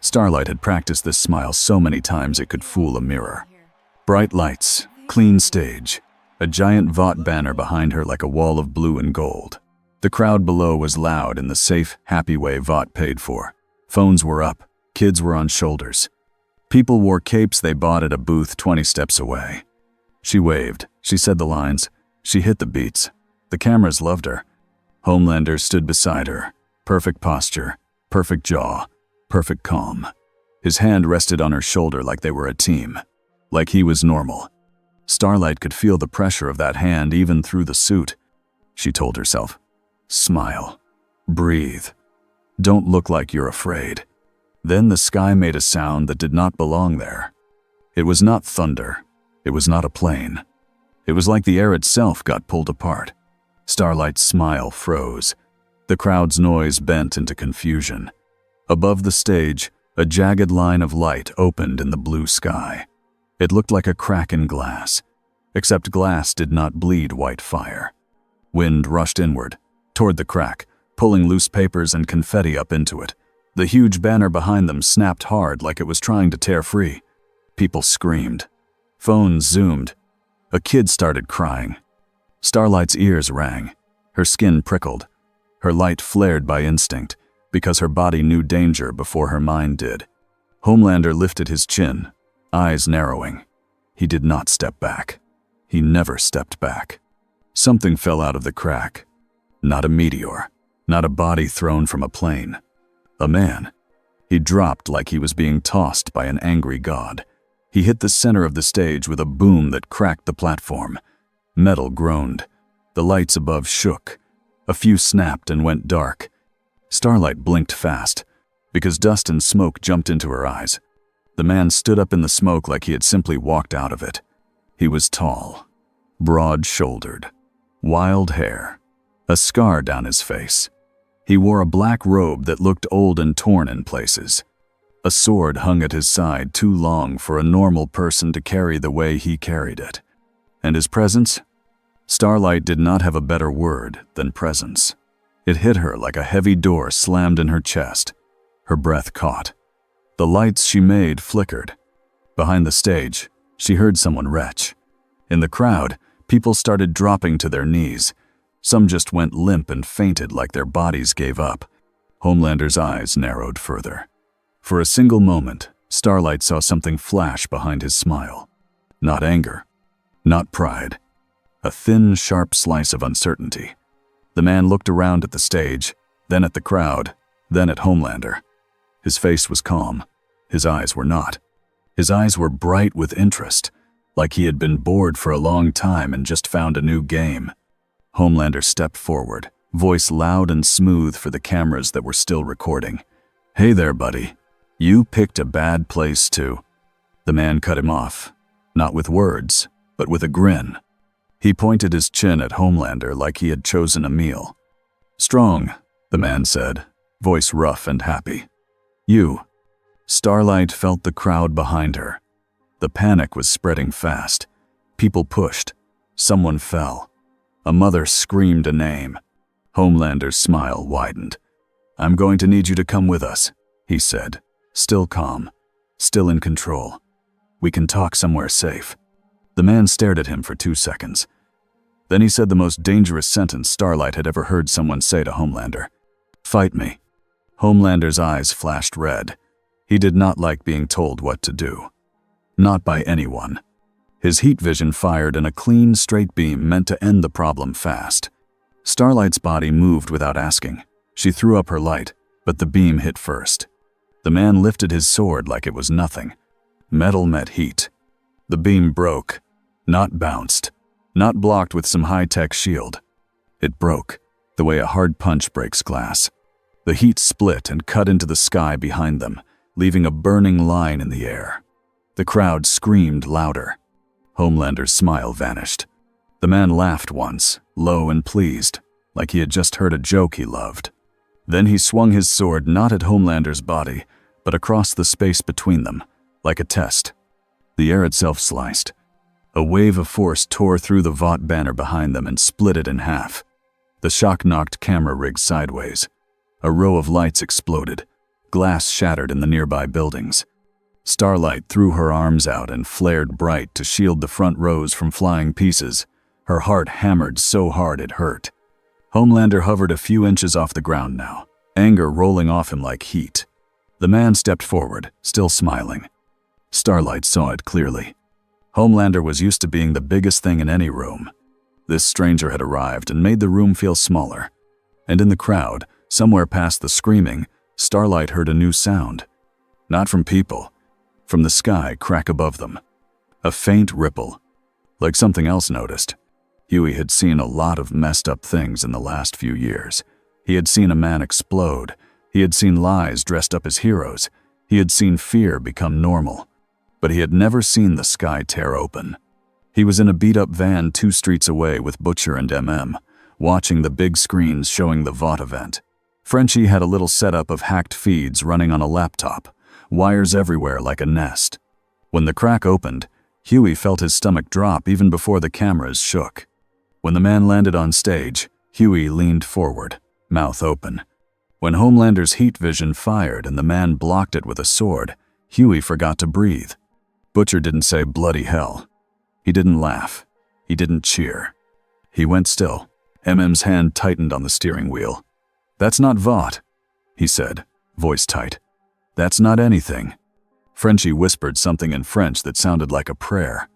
Starlight had practiced this smile so many times it could fool a mirror. Bright lights, clean stage, a giant Vought banner behind her like a wall of blue and gold. The crowd below was loud in the safe, happy way Vought paid for. Phones were up, kids were on shoulders. People wore capes they bought at a booth 20 steps away. She waved, she said the lines, she hit the beats. The cameras loved her. Homelander stood beside her. Perfect posture, perfect jaw, perfect calm. His hand rested on her shoulder like they were a team, like he was normal. Starlight could feel the pressure of that hand even through the suit. She told herself, smile, breathe, don't look like you're afraid. Then the sky made a sound that did not belong there. It was not thunder. It was not a plane. It was like the air itself got pulled apart. Starlight's smile froze. The crowd's noise bent into confusion. Above the stage, a jagged line of light opened in the blue sky. It looked like a crack in glass, except glass did not bleed white fire. Wind rushed inward, toward the crack, pulling loose papers and confetti up into it. The huge banner behind them snapped hard like it was trying to tear free. People screamed. Phones zoomed. A kid started crying. Starlight's ears rang. Her skin prickled. Her light flared by instinct, because her body knew danger before her mind did. Homelander lifted his chin, eyes narrowing. He did not step back. He never stepped back. Something fell out of the crack. Not a meteor, not a body thrown from a plane. A man. He dropped like he was being tossed by an angry god. He hit the center of the stage with a boom that cracked the platform. Metal groaned. The lights above shook. A few snapped and went dark. Starlight blinked fast, because dust and smoke jumped into her eyes. The man stood up in the smoke like he had simply walked out of it. He was tall, broad-shouldered, wild hair, a scar down his face. He wore a black robe that looked old and torn in places. A sword hung at his side too long for a normal person to carry the way he carried it. And his presence? Starlight did not have a better word than presence. It hit her like a heavy door slammed in her chest. Her breath caught. The lights she made flickered. Behind the stage, she heard someone retch. In the crowd, people started dropping to their knees. Some just went limp and fainted like their bodies gave up. Homelander's eyes narrowed further. For a single moment, Starlight saw something flash behind his smile. Not anger, not pride. A thin, sharp slice of uncertainty. The man looked around at the stage, then at the crowd, then at Homelander. His face was calm. His eyes were not. His eyes were bright with interest, like he had been bored for a long time and just found a new game. Homelander stepped forward, voice loud and smooth for the cameras that were still recording. "Hey there, buddy. You picked a bad place too." The man cut him off, not with words, but with a grin. He pointed his chin at Homelander like he had chosen a meal. "Strong," the man said, voice rough and happy. "You." Starlight felt the crowd behind her. The panic was spreading fast. People pushed. Someone fell. A mother screamed a name. Homelander's smile widened. "I'm going to need you to come with us," he said, still calm, still in control. "We can talk somewhere safe." The man stared at him for 2 seconds. Then he said the most dangerous sentence Starlight had ever heard someone say to Homelander. "Fight me." Homelander's eyes flashed red. He did not like being told what to do. Not by anyone. His heat vision fired in a clean, straight beam meant to end the problem fast. Starlight's body moved without asking. She threw up her light, but the beam hit first. The man lifted his sword like it was nothing. Metal met heat. The beam broke, not bounced, not blocked with some high-tech shield. It broke, the way a hard punch breaks glass. The heat split and cut into the sky behind them, leaving a burning line in the air. The crowd screamed louder. Homelander's smile vanished. The man laughed once, low and pleased, like he had just heard a joke he loved. Then he swung his sword not at Homelander's body, but across the space between them, like a test. The air itself sliced. A wave of force tore through the Vought banner behind them and split it in half. The shock knocked camera rig sideways. A row of lights exploded. glass shattered in the nearby buildings. Starlight threw her arms out and flared bright to shield the front rows from flying pieces. Her heart hammered so hard it hurt. Homelander hovered a few inches off the ground now, anger rolling off him like heat. The man stepped forward, still smiling. Starlight saw it clearly. Homelander was used to being the biggest thing in any room. This stranger had arrived and made the room feel smaller. And in the crowd, somewhere past the screaming, Starlight heard a new sound. Not from people, from the sky crack above them. A faint ripple, like something else noticed. Huey had seen a lot of messed up things in the last few years. He had seen a man explode. He had seen lies dressed up as heroes. He had seen fear become normal. But he had never seen the sky tear open. He was in a beat-up van 2 streets away with Butcher and MM, watching the big screens showing the VOD event. Frenchie had a little setup of hacked feeds running on a laptop, wires everywhere like a nest. When the crack opened, Huey felt his stomach drop even before the cameras shook. When the man landed on stage, Huey leaned forward, mouth open. When Homelander's heat vision fired and the man blocked it with a sword, Huey forgot to breathe. Butcher didn't say bloody hell. He didn't laugh. He didn't cheer. He went still. MM's hand tightened on the steering wheel. "That's not Vought," he said, voice tight. "That's not anything." Frenchie whispered something in French that sounded like a prayer.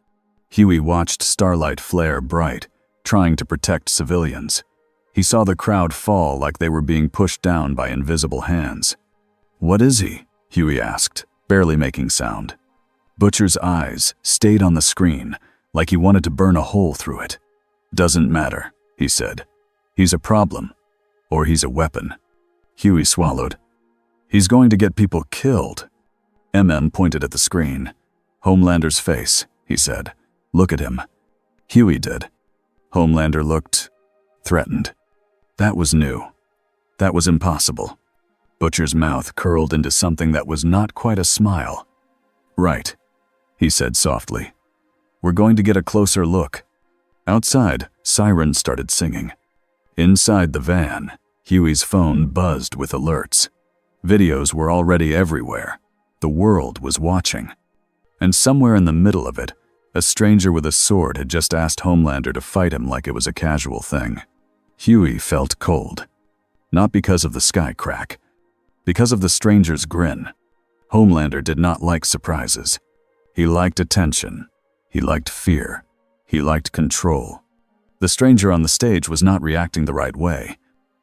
Huey watched Starlight flare bright, trying to protect civilians. He saw the crowd fall like they were being pushed down by invisible hands. "What is he?" Huey asked, barely making sound. Butcher's eyes stayed on the screen, like he wanted to burn a hole through it. "Doesn't matter," he said. "He's a problem. Or he's a weapon." Huey swallowed. "He's going to get people killed." MM pointed at the screen. "Homelander's face," he said. "Look at him." Huey did. Homelander looked threatened. That was new. That was impossible. Butcher's mouth curled into something that was not quite a smile. "Right," he said softly. "We're going to get a closer look." Outside, sirens started singing. Inside the van, Huey's phone buzzed with alerts. Videos were already everywhere. The world was watching. And somewhere in the middle of it, a stranger with a sword had just asked Homelander to fight him like it was a casual thing. Huey felt cold. Not because of the sky crack. Because of the stranger's grin. Homelander did not like surprises. He liked attention. He liked fear. He liked control. The stranger on the stage was not reacting the right way.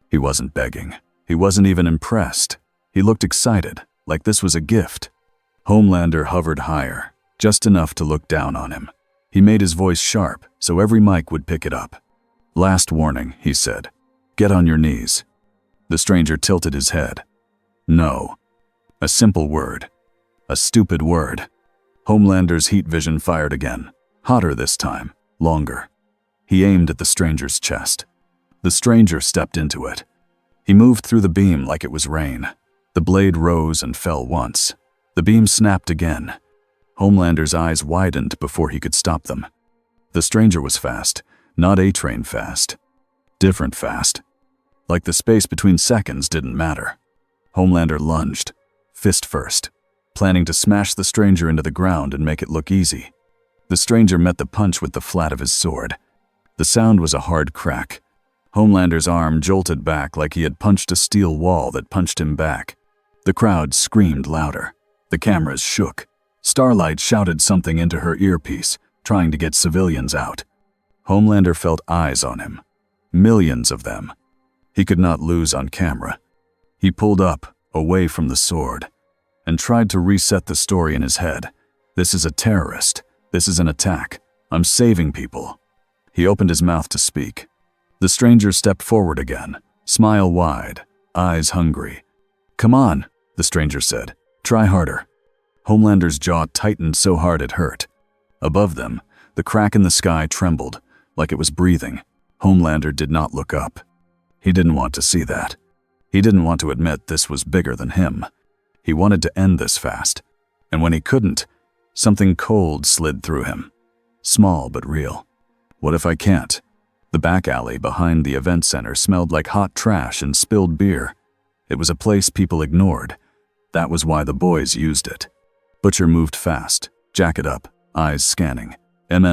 He wasn't begging. He wasn't even impressed. He looked excited, like this was a gift. Homelander hovered higher, just enough to look down on him. He made his voice sharp, so every mic would pick it up. "Last warning," he said. "Get on your knees." The stranger tilted his head. "No." A simple word. A stupid word. Homelander's heat vision fired again. Hotter this time. Longer. He aimed at the stranger's chest. The stranger stepped into it. He moved through the beam like it was rain. The blade rose and fell once. The beam snapped again. Homelander's eyes widened before he could stop them. The stranger was fast, not A-Train fast. Different fast. Like the space between seconds didn't matter. Homelander lunged, fist first, planning to smash the stranger into the ground and make it look easy. The stranger met the punch with the flat of his sword. The sound was a hard crack. Homelander's arm jolted back like he had punched a steel wall that punched him back. The crowd screamed louder. The cameras shook. Starlight shouted something into her earpiece, trying to get civilians out. Homelander felt eyes on him. Millions of them. He could not lose on camera. He pulled up, away from the sword, and tried to reset the story in his head. This is a terrorist. This is an attack. I'm saving people. He opened his mouth to speak. The stranger stepped forward again, smile wide, eyes hungry. "Come on," the stranger said. "Try harder." Homelander's jaw tightened so hard it hurt. Above them, the crack in the sky trembled, like it was breathing. Homelander did not look up. He didn't want to see that. He didn't want to admit this was bigger than him. He wanted to end this fast. And when he couldn't, something cold slid through him. Small but real. What if I can't? The back alley behind the event center smelled like hot trash and spilled beer. It was a place people ignored. That was why the boys used it. Butcher moved fast, jacket up, eyes scanning.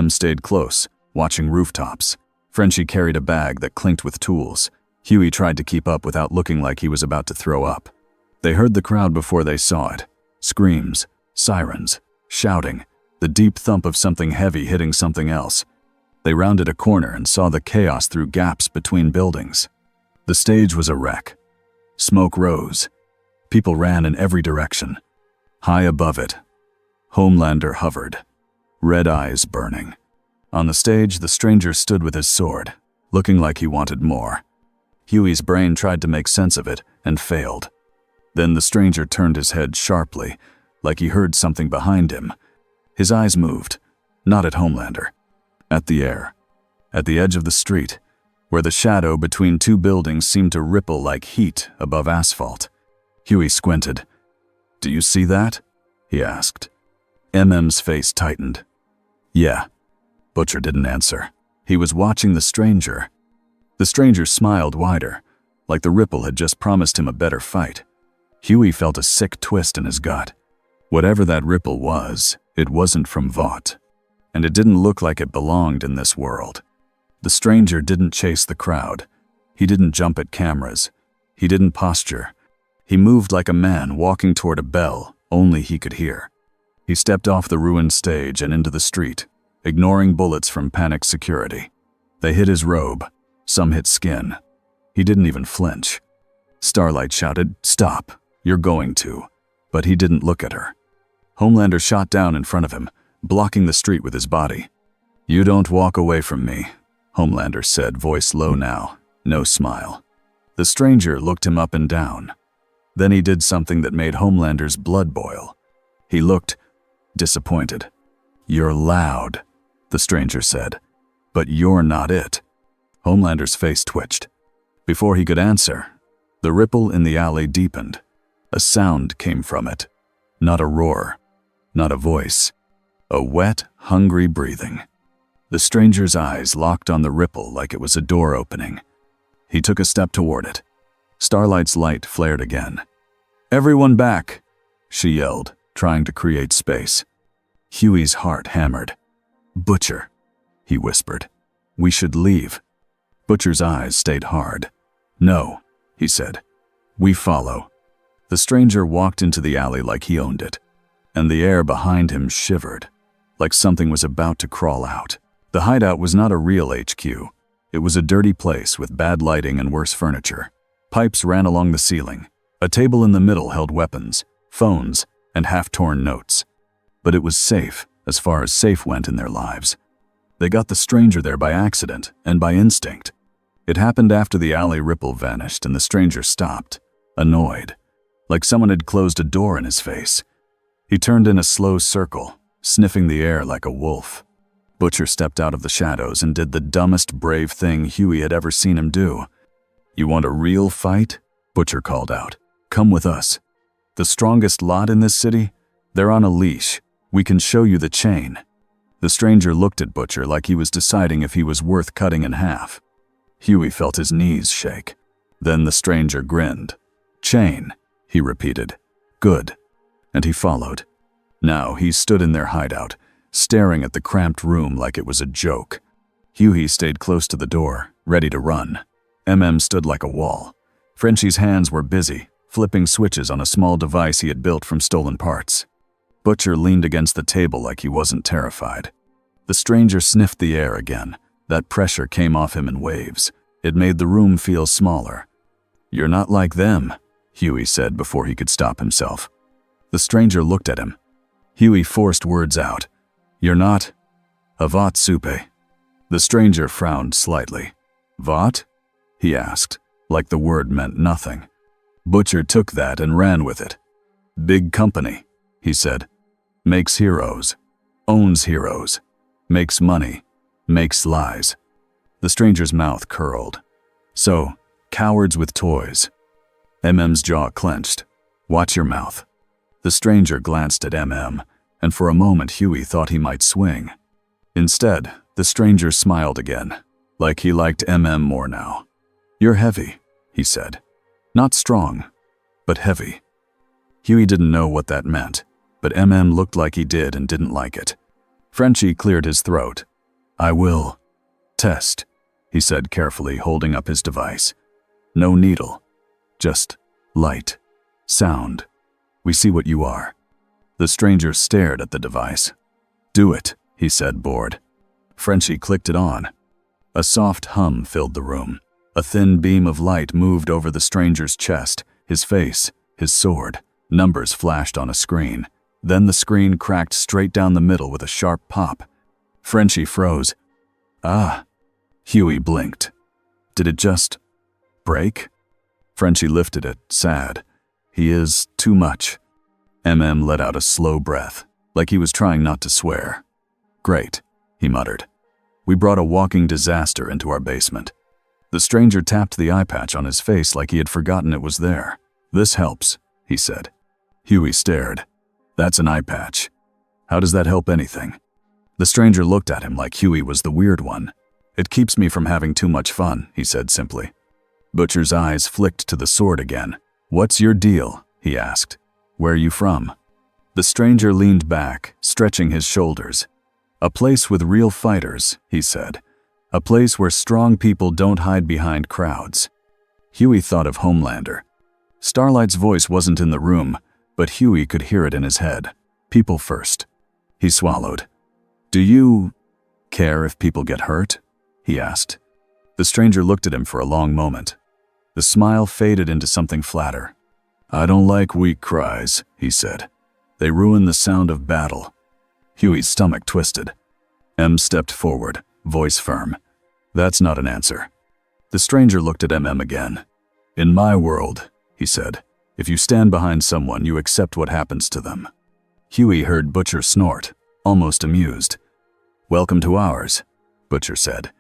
Stayed close, watching rooftops. Frenchie carried a bag that clinked with tools. Huey tried to keep up without looking like he was about to throw up. They heard the crowd before they saw it. Screams, sirens, shouting, the deep thump of something heavy hitting something else. They rounded a corner and saw the chaos through gaps between buildings. The stage was a wreck. Smoke rose. People ran in every direction. High above it, Homelander hovered, red eyes burning. On the stage, the stranger stood with his sword, looking like he wanted more. Huey's brain tried to make sense of it and failed. Then the stranger turned his head sharply, like he heard something behind him. His eyes moved, not at Homelander, at the air, at the edge of the street, where the shadow between two buildings seemed to ripple like heat above asphalt. Huey squinted. "Do you see that?" he asked. MM's face tightened. "Yeah." Butcher didn't answer. He was watching the stranger. The stranger smiled wider, like the ripple had just promised him a better fight. Huey felt a sick twist in his gut. Whatever that ripple was, it wasn't from Vought, and it didn't look like it belonged in this world. The stranger didn't chase the crowd. He didn't jump at cameras. He didn't posture. He moved like a man walking toward a bell only he could hear. He stepped off the ruined stage and into the street, ignoring bullets from panicked security. They hit his robe. Some hit skin. He didn't even flinch. Starlight shouted, "Stop, you're going to." But he didn't look at her. Homelander shot down in front of him, blocking the street with his body. "You don't walk away from me," Homelander said, voice low now, no smile. The stranger looked him up and down. Then he did something that made Homelander's blood boil. He looked disappointed. "You're loud," the stranger said, "but you're not it." Homelander's face twitched. Before he could answer, the ripple in the alley deepened. A sound came from it. Not a roar, not a voice. A wet, hungry breathing. The stranger's eyes locked on the ripple like it was a door opening. He took a step toward it. Starlight's light flared again. "Everyone back," she yelled, trying to create space. Huey's heart hammered. "Butcher," he whispered. "We should leave." Butcher's eyes stayed hard. "No," he said. "We follow." The stranger walked into the alley like he owned it, and the air behind him shivered, like something was about to crawl out. The hideout was not a real HQ. It was a dirty place with bad lighting and worse furniture. Pipes ran along the ceiling. A table in the middle held weapons, phones, and half-torn notes. But it was safe, as far as safe went in their lives. They got the stranger there by accident and by instinct. It happened after the alley ripple vanished and the stranger stopped, annoyed, like someone had closed a door in his face. He turned in a slow circle, sniffing the air like a wolf. Butcher stepped out of the shadows and did the dumbest brave thing Huey had ever seen him do. "You want a real fight?" Butcher called out. "Come with us. The strongest lot in this city? They're on a leash. We can show you the chain." The stranger looked at Butcher like he was deciding if he was worth cutting in half. Huey felt his knees shake. Then the stranger grinned. "Chain," he repeated. "Good." And he followed. Now he stood in their hideout, staring at the cramped room like it was a joke. Huey stayed close to the door, ready to run. Stood like a wall. Frenchie's hands were busy, flipping switches on a small device he had built from stolen parts. Butcher leaned against the table like he wasn't terrified. The stranger sniffed the air again. That pressure came off him in waves. It made the room feel smaller. "You're not like them," Huey said before he could stop himself. The stranger looked at him. Huey forced words out. "You're not Vought Supe." The stranger frowned slightly. "Vought?" he asked, like the word meant nothing. Butcher took that and ran with it. "Big company," he said. "Makes heroes. Owns heroes. Makes money. Makes lies." The stranger's mouth curled. "So, cowards with toys." MM's jaw clenched. "Watch your mouth." The stranger glanced at and for a moment Huey thought he might swing. Instead, the stranger smiled again, like he liked more now. "You're heavy," he said. "Not strong, but heavy." Huey didn't know what that meant, but looked like he did and didn't like it. Frenchie cleared his throat. "I will test," he said carefully, holding up his device. "No needle, just light, sound. We see what you are." The stranger stared at the device. "Do it," he said, bored. Frenchie clicked it on. A soft hum filled the room. A thin beam of light moved over the stranger's chest, his face, his sword. Numbers flashed on a screen. Then the screen cracked straight down the middle with a sharp pop. Frenchie froze. "Ah." Huey blinked. "Did it just break?" Frenchie lifted it, sad. "He is too much." Let out a slow breath, like he was trying not to swear. "Great," he muttered. "We brought a walking disaster into our basement." The stranger tapped the eye patch on his face like he had forgotten it was there. "This helps," he said. Huey stared. "That's an eye patch. How does that help anything?" The stranger looked at him like Huey was the weird one. "It keeps me from having too much fun," he said simply. Butcher's eyes flicked to the sword again. "What's your deal?" he asked. "Where are you from?" The stranger leaned back, stretching his shoulders. "A place with real fighters," he said. "A place where strong people don't hide behind crowds." Huey thought of Homelander. Starlight's voice wasn't in the room, but Huey could hear it in his head. "People first." He swallowed. "Do you care if people get hurt?" he asked. The stranger looked at him for a long moment. The smile faded into something flatter. "I don't like weak cries," he said. "They ruin the sound of battle." Huey's stomach twisted. Stepped forward, voice firm. "That's not an answer." The stranger looked at again. "In my world," he said, "if you stand behind someone, you accept what happens to them." Huey heard Butcher snort, almost amused. "Welcome to ours," Butcher said.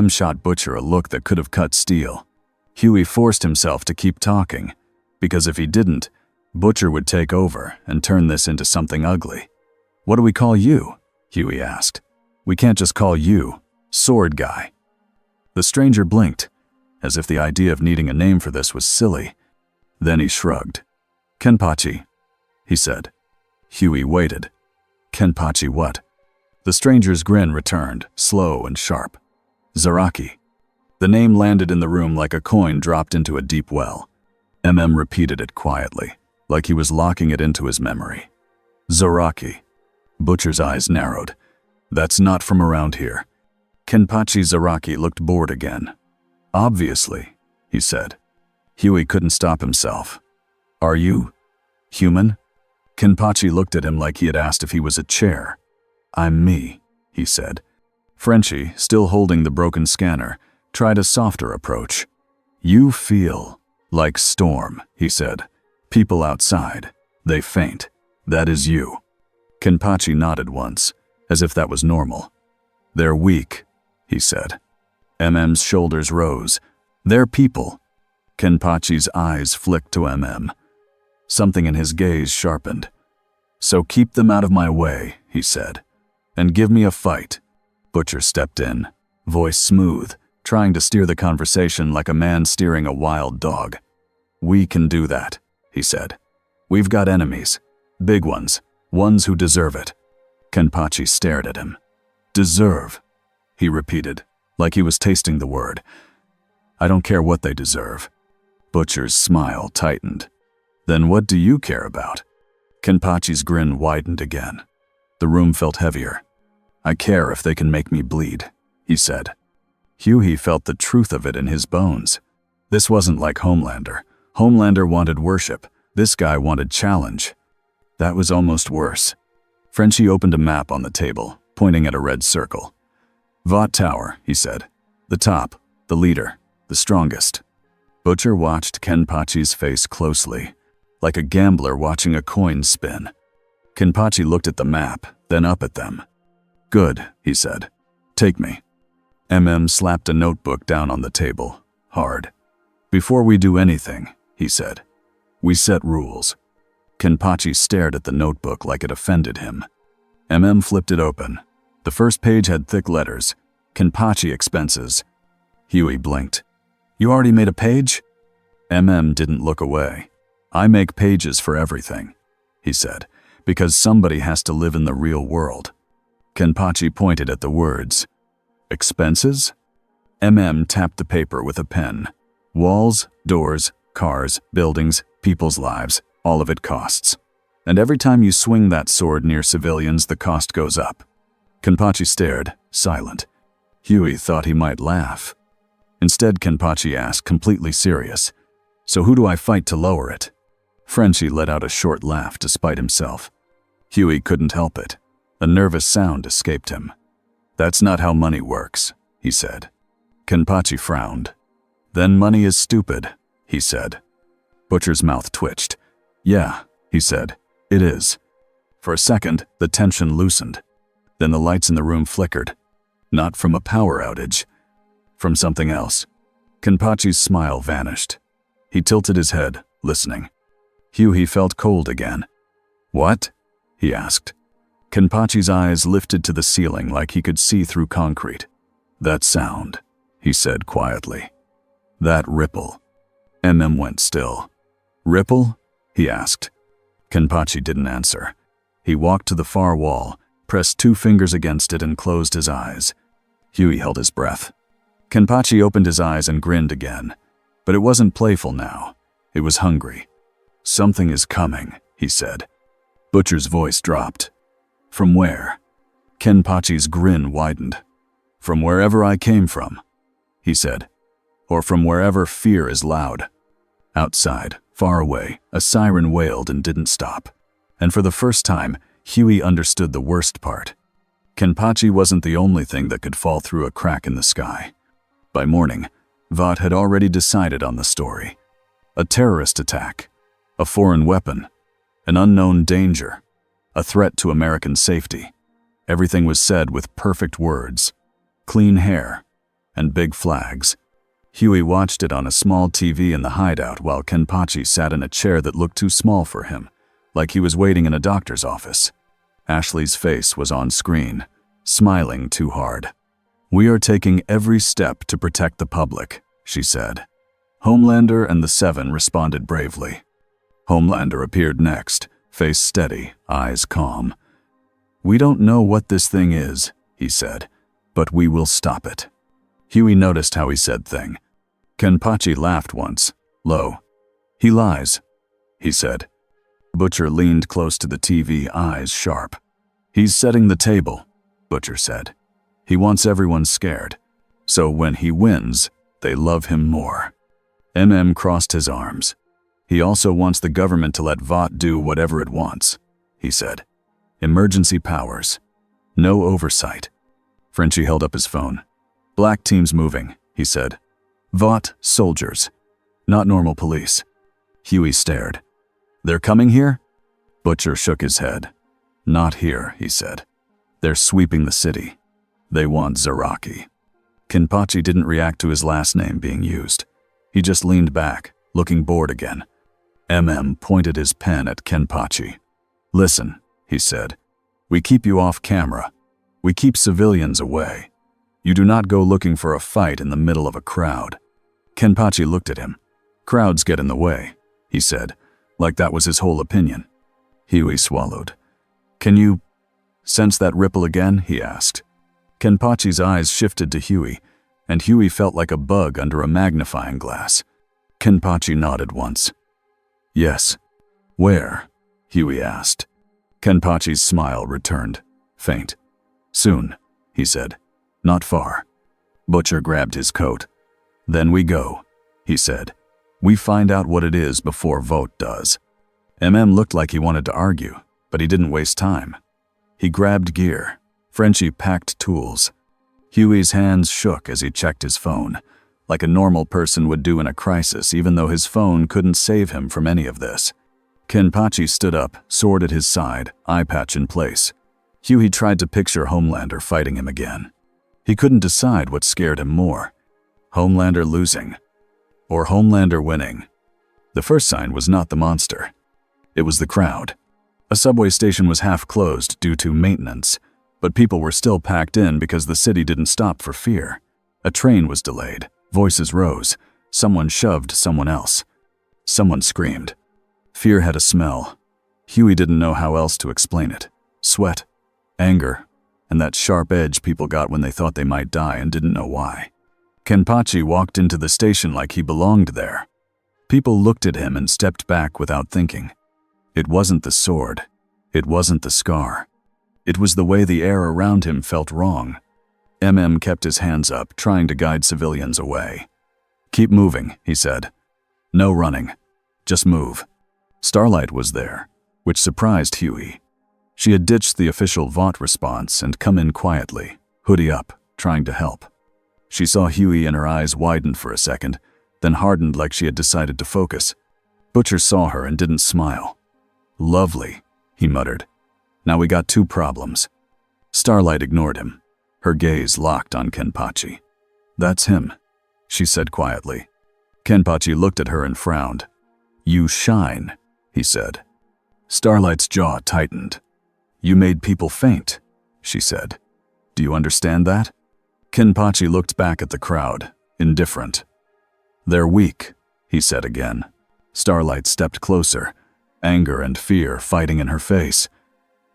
Shot Butcher a look that could have cut steel. Huey forced himself to keep talking, because if he didn't, Butcher would take over and turn this into something ugly. "What do we call you?" Huey asked. "We can't just call you Sword Guy." The stranger blinked, as if the idea of needing a name for this was silly. Then he shrugged. "Kenpachi," he said. Huey waited. "Kenpachi what?" The stranger's grin returned, slow and sharp. "Zaraki." The name landed in the room like a coin dropped into a deep well. Repeated it quietly, like he was locking it into his memory. "Zaraki." Butcher's eyes narrowed. "That's not from around here." Kenpachi Zaraki looked bored again. "Obviously," he said. Huey couldn't stop himself. "Are you human?" Kenpachi looked at him like he had asked if he was a chair. "I'm me," he said. Frenchie, still holding the broken scanner, tried a softer approach. "You feel like storm," he said. "People outside, they faint. That is you." Kenpachi nodded once, as if that was normal. "They're weak," he said. Mm's shoulders rose. "They're people." Kenpachi's eyes flicked to Something in his gaze sharpened. "So keep them out of my way," he said, "and give me a fight." Butcher stepped in, voice smooth, trying to steer the conversation like a man steering a wild dog. "We can do that," he said. "We've got enemies. Big ones. Ones who deserve it." Kenpachi stared at him. "Deserve," he repeated, like he was tasting the word. "I don't care what they deserve." Butcher's smile tightened. "Then what do you care about?" Kenpachi's grin widened again. The room felt heavier. "I care if they can make me bleed," he said. Huey felt the truth of it in his bones. This wasn't like Homelander. Homelander wanted worship. This guy wanted challenge. That was almost worse. Frenchie opened a map on the table, pointing at a red circle. "Vought Tower," he said. "The top, the leader, the strongest." Butcher watched Kenpachi's face closely, like a gambler watching a coin spin. Kenpachi looked at the map, then up at them. "Good," he said. "Take me." Slapped a notebook down on the table, hard. "Before we do anything," he said, "we set rules." Kenpachi stared at the notebook like it offended him. Flipped it open. The first page had thick letters. Kenpachi expenses. Huey blinked. "You already made a page?" Didn't look away. I make pages for everything, he said, because somebody has to live in the real world. Kenpachi pointed at the words. Expenses? Tapped the paper with a pen. Walls, doors, cars, buildings, people's lives, all of it costs. And every time you swing that sword near civilians, the cost goes up. Kenpachi stared, silent. Huey thought he might laugh. Instead, Kenpachi asked, completely serious, "So who do I fight to lower it?" Frenchie let out a short laugh despite himself. Huey couldn't help it. A nervous sound escaped him. "That's not how money works," he said. Kenpachi frowned. "Then money is stupid," he said. Butcher's mouth twitched. "Yeah," he said, "it is." For a second, the tension loosened. Then the lights in the room flickered. Not from a power outage. From something else. Kenpachi's smile vanished. He tilted his head, listening. Huey felt cold again. "What?" he asked. Kenpachi's eyes lifted to the ceiling like he could see through concrete. "That sound," he said quietly. "That ripple." Went still. "Ripple?" he asked. Kenpachi didn't answer. He walked to the far wall, pressed 2 fingers against it and closed his eyes. Huey held his breath. Kenpachi opened his eyes and grinned again. But it wasn't playful now. It was hungry. "Something is coming," he said. Butcher's voice dropped. "From where?" Kenpachi's grin widened. "From wherever I came from," he said. "Or from wherever fear is loud." Outside, far away, a siren wailed and didn't stop. And for the first time, Huey understood the worst part. Kenpachi wasn't the only thing that could fall through a crack in the sky. By morning, Vought had already decided on the story. A terrorist attack, a foreign weapon, an unknown danger, a threat to American safety. Everything was said with perfect words, clean hair, and big flags. Huey watched it on a small TV in the hideout while Kenpachi sat in a chair that looked too small for him, like he was waiting in a doctor's office. Ashley's face was on screen, smiling too hard. "We are taking every step to protect the public," she said. Homelander and the 7 responded bravely. Homelander appeared next, face steady, eyes calm. "We don't know what this thing is," he said, "but we will stop it." Huey noticed how he said thing. Kenpachi laughed once, low. "He lies," he said. Butcher leaned close to the TV, eyes sharp. "He's setting the table," Butcher said. "He wants everyone scared. So when he wins, they love him more." Crossed his arms. "He also wants the government to let Vought do whatever it wants," he said. "Emergency powers. No oversight." Frenchie held up his phone. "Black teams moving," he said. "Vought soldiers, not normal police." Huey stared. "They're coming here?" Butcher shook his head. "Not here," he said. "They're sweeping the city. They want Zaraki." Kenpachi didn't react to his last name being used. He just leaned back, looking bored again. Pointed his pen at Kenpachi. "Listen," he said. "We keep you off camera. We keep civilians away. You do not go looking for a fight in the middle of a crowd." Kenpachi looked at him. "Crowds get in the way," he said, like that was his whole opinion. Huey swallowed. "Can you sense that ripple again?" he asked. Kenpachi's eyes shifted to Huey, and Huey felt like a bug under a magnifying glass. Kenpachi nodded once. "Yes." "Where?" Huey asked. Kenpachi's smile returned, faint. "Soon," he said. "Not far." Butcher grabbed his coat. "Then we go," he said. "We find out what it is before Vought does." Looked like he wanted to argue, but he didn't waste time. He grabbed gear. Frenchie packed tools. Huey's hands shook as he checked his phone, like a normal person would do in a crisis, even though his phone couldn't save him from any of this. Kenpachi stood up, sword at his side, eye patch in place. Huey tried to picture Homelander fighting him again. He couldn't decide what scared him more. Homelander losing, or Homelander winning. The first sign was not the monster. It was the crowd. A subway station was half closed due to maintenance, but people were still packed in because the city didn't stop for fear. A train was delayed. Voices rose. Someone shoved someone else. Someone screamed. Fear had a smell. Huey didn't know how else to explain it. Sweat, anger, and that sharp edge people got when they thought they might die and didn't know why. Kenpachi walked into the station like he belonged there. People looked at him and stepped back without thinking. It wasn't the sword. It wasn't the scar. It was the way the air around him felt wrong. Kept his hands up, trying to guide civilians away. "Keep moving," he said. "No running. Just move." Starlight was there, which surprised Huey. She had ditched the official Vought response and come in quietly, hoodie up, trying to help. She saw Huey and her eyes widened for a second, then hardened like she had decided to focus. Butcher saw her and didn't smile. "Lovely," he muttered. "Now we got two problems." Starlight ignored him. Her gaze locked on Kenpachi. "That's him," she said quietly. Kenpachi looked at her and frowned. "You shine," he said. Starlight's jaw tightened. "You made people faint," she said. "Do you understand that?" Kenpachi looked back at the crowd, indifferent. "They're weak," he said again. Starlight stepped closer, anger and fear fighting in her face.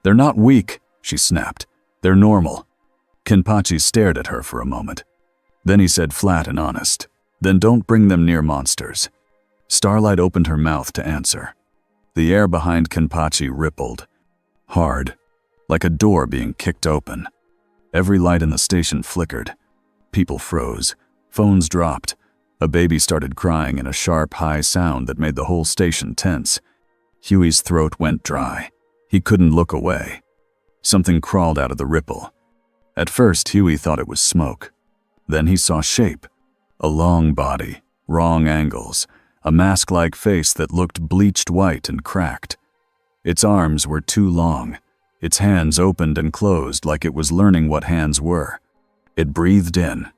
"They're not weak," she snapped. "They're normal." Kenpachi stared at her for a moment. Then he said flat and honest, "Then don't bring them near monsters." Starlight opened her mouth to answer. The air behind Kenpachi rippled. Hard, like a door being kicked open. Every light in the station flickered. People froze. Phones dropped. A baby started crying in a sharp, high sound that made the whole station tense. Huey's throat went dry. He couldn't look away. Something crawled out of the ripple. At first, Huey thought it was smoke. Then he saw shape. A long body, wrong angles, a mask-like face that looked bleached white and cracked. Its arms were too long. Its hands opened and closed like it was learning what hands were. It breathed in,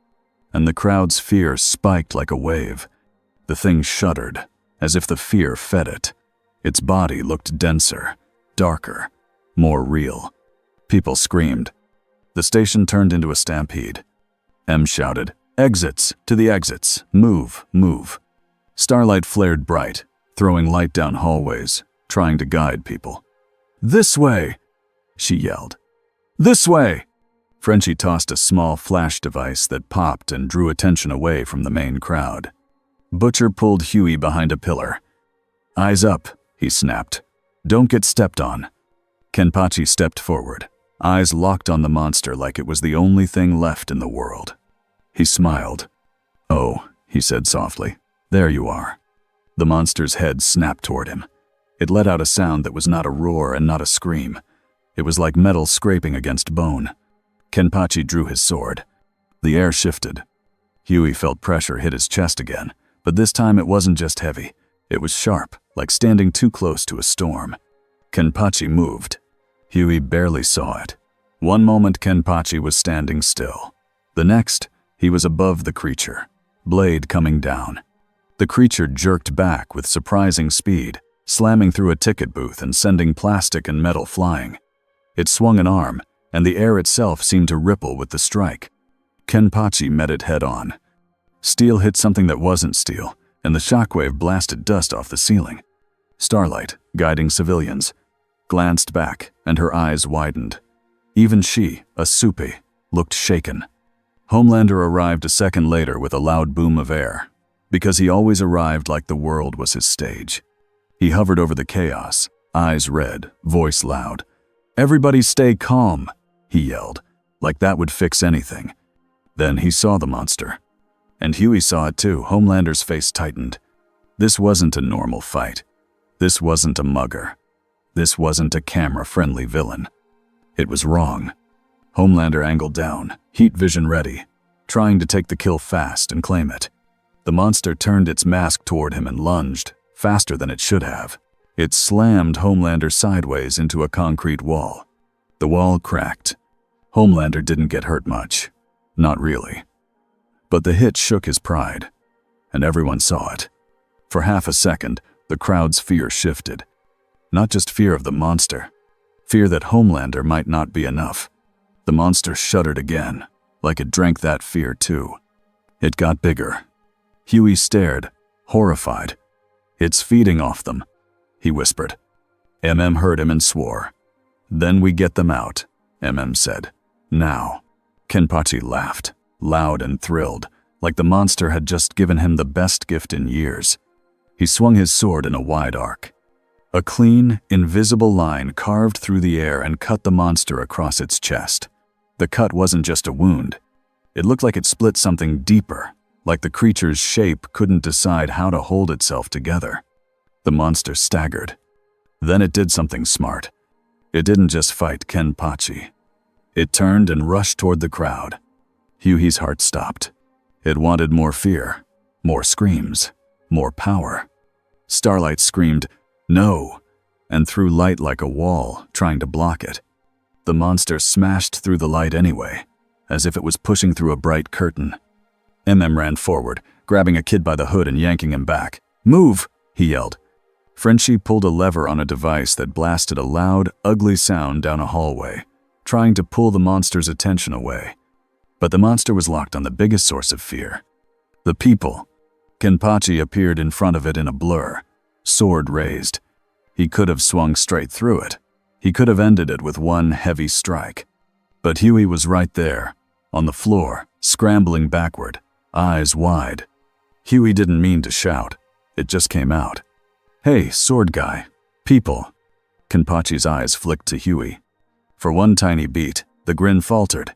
and the crowd's fear spiked like a wave. The thing shuddered, as if the fear fed it. Its body looked denser, darker, more real. People screamed. The station turned into a stampede. Shouted, "Exits! To the exits! Move! Move!" Starlight flared bright, throwing light down hallways, trying to guide people. "This way!" she yelled. "This way!" Frenchie tossed a small flash device that popped and drew attention away from the main crowd. Butcher pulled Huey behind a pillar. "Eyes up," he snapped. "Don't get stepped on." Kenpachi stepped forward, eyes locked on the monster like it was the only thing left in the world. He smiled. "Oh," he said softly, "there you are." The monster's head snapped toward him. It let out a sound that was not a roar and not a scream. It was like metal scraping against bone. Kenpachi drew his sword. The air shifted. Huey felt pressure hit his chest again, but this time it wasn't just heavy. It was sharp, like standing too close to a storm. Kenpachi moved. Huey barely saw it. One moment Kenpachi was standing still. The next, he was above the creature, blade coming down. The creature jerked back with surprising speed, slamming through a ticket booth and sending plastic and metal flying. It swung an arm, and the air itself seemed to ripple with the strike. Kenpachi met it head-on. Steel hit something that wasn't steel, and the shockwave blasted dust off the ceiling. Starlight, guiding civilians, glanced back, and her eyes widened. Even she, a Supi, looked shaken. Homelander arrived a second later with a loud boom of air, because he always arrived like the world was his stage. He hovered over the chaos, eyes red, voice loud. "Everybody stay calm," he yelled, like that would fix anything. Then he saw the monster. And Huey saw it too. Homelander's face tightened. This wasn't a normal fight. This wasn't a mugger. This wasn't a camera-friendly villain. It was wrong. Homelander angled down, heat vision ready, trying to take the kill fast and claim it. The monster turned its mask toward him and lunged, faster than it should have. It slammed Homelander sideways into a concrete wall. The wall cracked. Homelander didn't get hurt much. Not really. But the hit shook his pride, and everyone saw it. For half a second, the crowd's fear shifted. Not just fear of the monster, fear that Homelander might not be enough. The monster shuddered again, like it drank that fear too. It got bigger. Huey stared, horrified. "It's feeding off them." he whispered. Heard him and swore. Then we get them out, said. Now. Kenpachi laughed, loud and thrilled, like the monster had just given him the best gift in years. He swung his sword in a wide arc. A clean, invisible line carved through the air and cut the monster across its chest. The cut wasn't just a wound. It looked like it split something deeper, like the creature's shape couldn't decide how to hold itself together. The monster staggered. Then it did something smart. It didn't just fight Kenpachi. It turned and rushed toward the crowd. Huey's heart stopped. It wanted more fear, more screams, more power. Starlight screamed, "No!" and threw light like a wall, trying to block it. The monster smashed through the light anyway, as if it was pushing through a bright curtain. Ran forward, grabbing a kid by the hood and yanking him back. "Move!" he yelled. Frenchie pulled a lever on a device that blasted a loud, ugly sound down a hallway, trying to pull the monster's attention away. But the monster was locked on the biggest source of fear. The people. Kenpachi appeared in front of it in a blur, sword raised. He could have swung straight through it. He could have ended it with one heavy strike. But Huey was right there, on the floor, scrambling backward, eyes wide. Huey didn't mean to shout. It just came out. "Hey, sword guy. People." Kenpachi's eyes flicked to Huey. For one tiny beat, the grin faltered.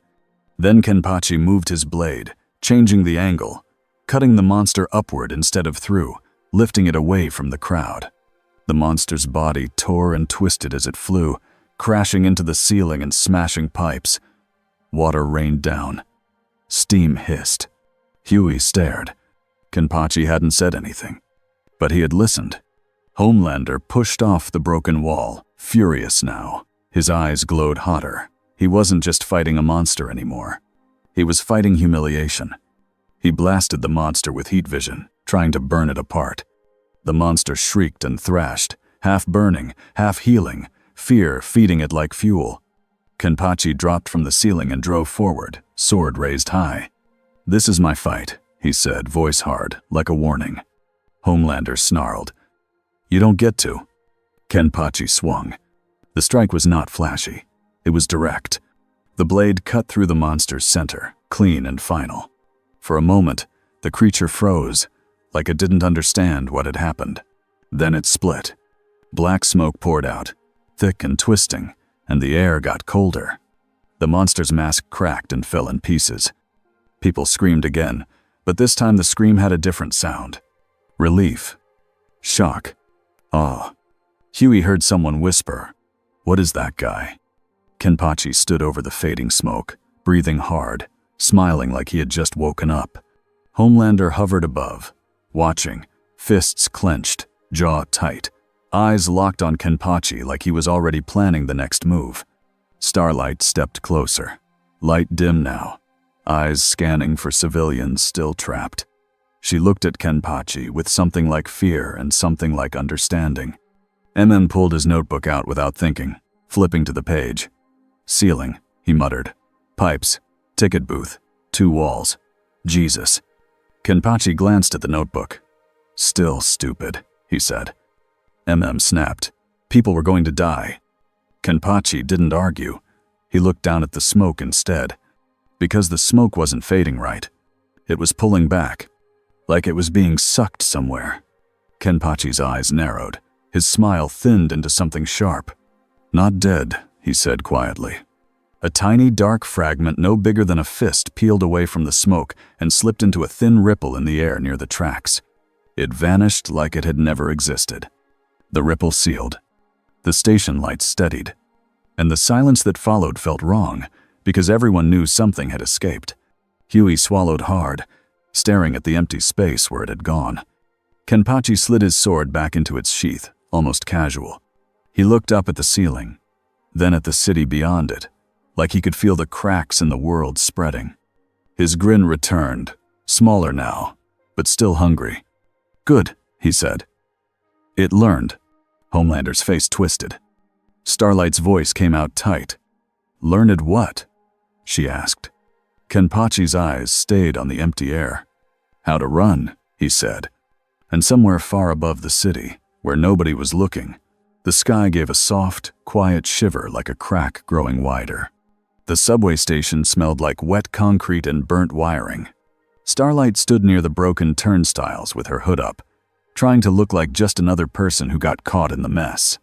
Then Kenpachi moved his blade, changing the angle, cutting the monster upward instead of through, lifting it away from the crowd. The monster's body tore and twisted as it flew, crashing into the ceiling and smashing pipes. Water rained down. Steam hissed. Huey stared. Kenpachi hadn't said anything, but he had listened. Homelander pushed off the broken wall, furious now. His eyes glowed hotter. He wasn't just fighting a monster anymore. He was fighting humiliation. He blasted the monster with heat vision, trying to burn it apart. The monster shrieked and thrashed, half burning, half healing, fear feeding it like fuel. Kenpachi dropped from the ceiling and drove forward, sword raised high. "This is my fight," he said, voice hard, like a warning. Homelander snarled. "You don't get to." Kenpachi swung. The strike was not flashy. It was direct. The blade cut through the monster's center, clean and final. For a moment, the creature froze, like it didn't understand what had happened. Then it split. Black smoke poured out, thick and twisting, and the air got colder. The monster's mask cracked and fell in pieces. People screamed again, but this time the scream had a different sound. Relief. Shock. Awe. Huey heard someone whisper, "What is that guy?" Kenpachi stood over the fading smoke, breathing hard, smiling like he had just woken up. Homelander hovered above, watching, fists clenched, jaw tight, eyes locked on Kenpachi like he was already planning the next move. Starlight stepped closer, light dim now, eyes scanning for civilians still trapped. She looked at Kenpachi with something like fear and something like understanding. Pulled his notebook out without thinking, flipping to the page. "Ceiling," he muttered. "Pipes. Ticket booth. 2 walls. Jesus." Kenpachi glanced at the notebook. "Still stupid," he said. Snapped. People were going to die. Kenpachi didn't argue. He looked down at the smoke instead. Because the smoke wasn't fading right. It was pulling back, like it was being sucked somewhere. Kenpachi's eyes narrowed. His smile thinned into something sharp. "Not dead," he said quietly. A tiny dark fragment no bigger than a fist peeled away from the smoke and slipped into a thin ripple in the air near the tracks. It vanished like it had never existed. The ripple sealed. The station lights steadied. And the silence that followed felt wrong, because everyone knew something had escaped. Huey swallowed hard, staring at the empty space where it had gone. Kenpachi slid his sword back into its sheath, almost casual. He looked up at the ceiling, then at the city beyond it, like he could feel the cracks in the world spreading. His grin returned, smaller now, but still hungry. "Good," he said. "It learned." Homelander's face twisted. Starlight's voice came out tight. "Learned what?" she asked. Kenpachi's eyes stayed on the empty air. "How to run," he said. And somewhere far above the city, where nobody was looking, The sky gave a soft, quiet shiver like a crack growing wider. The subway station smelled like wet concrete and burnt wiring. Starlight stood near the broken turnstiles with her hood up, trying to look like just another person who got caught in the mess.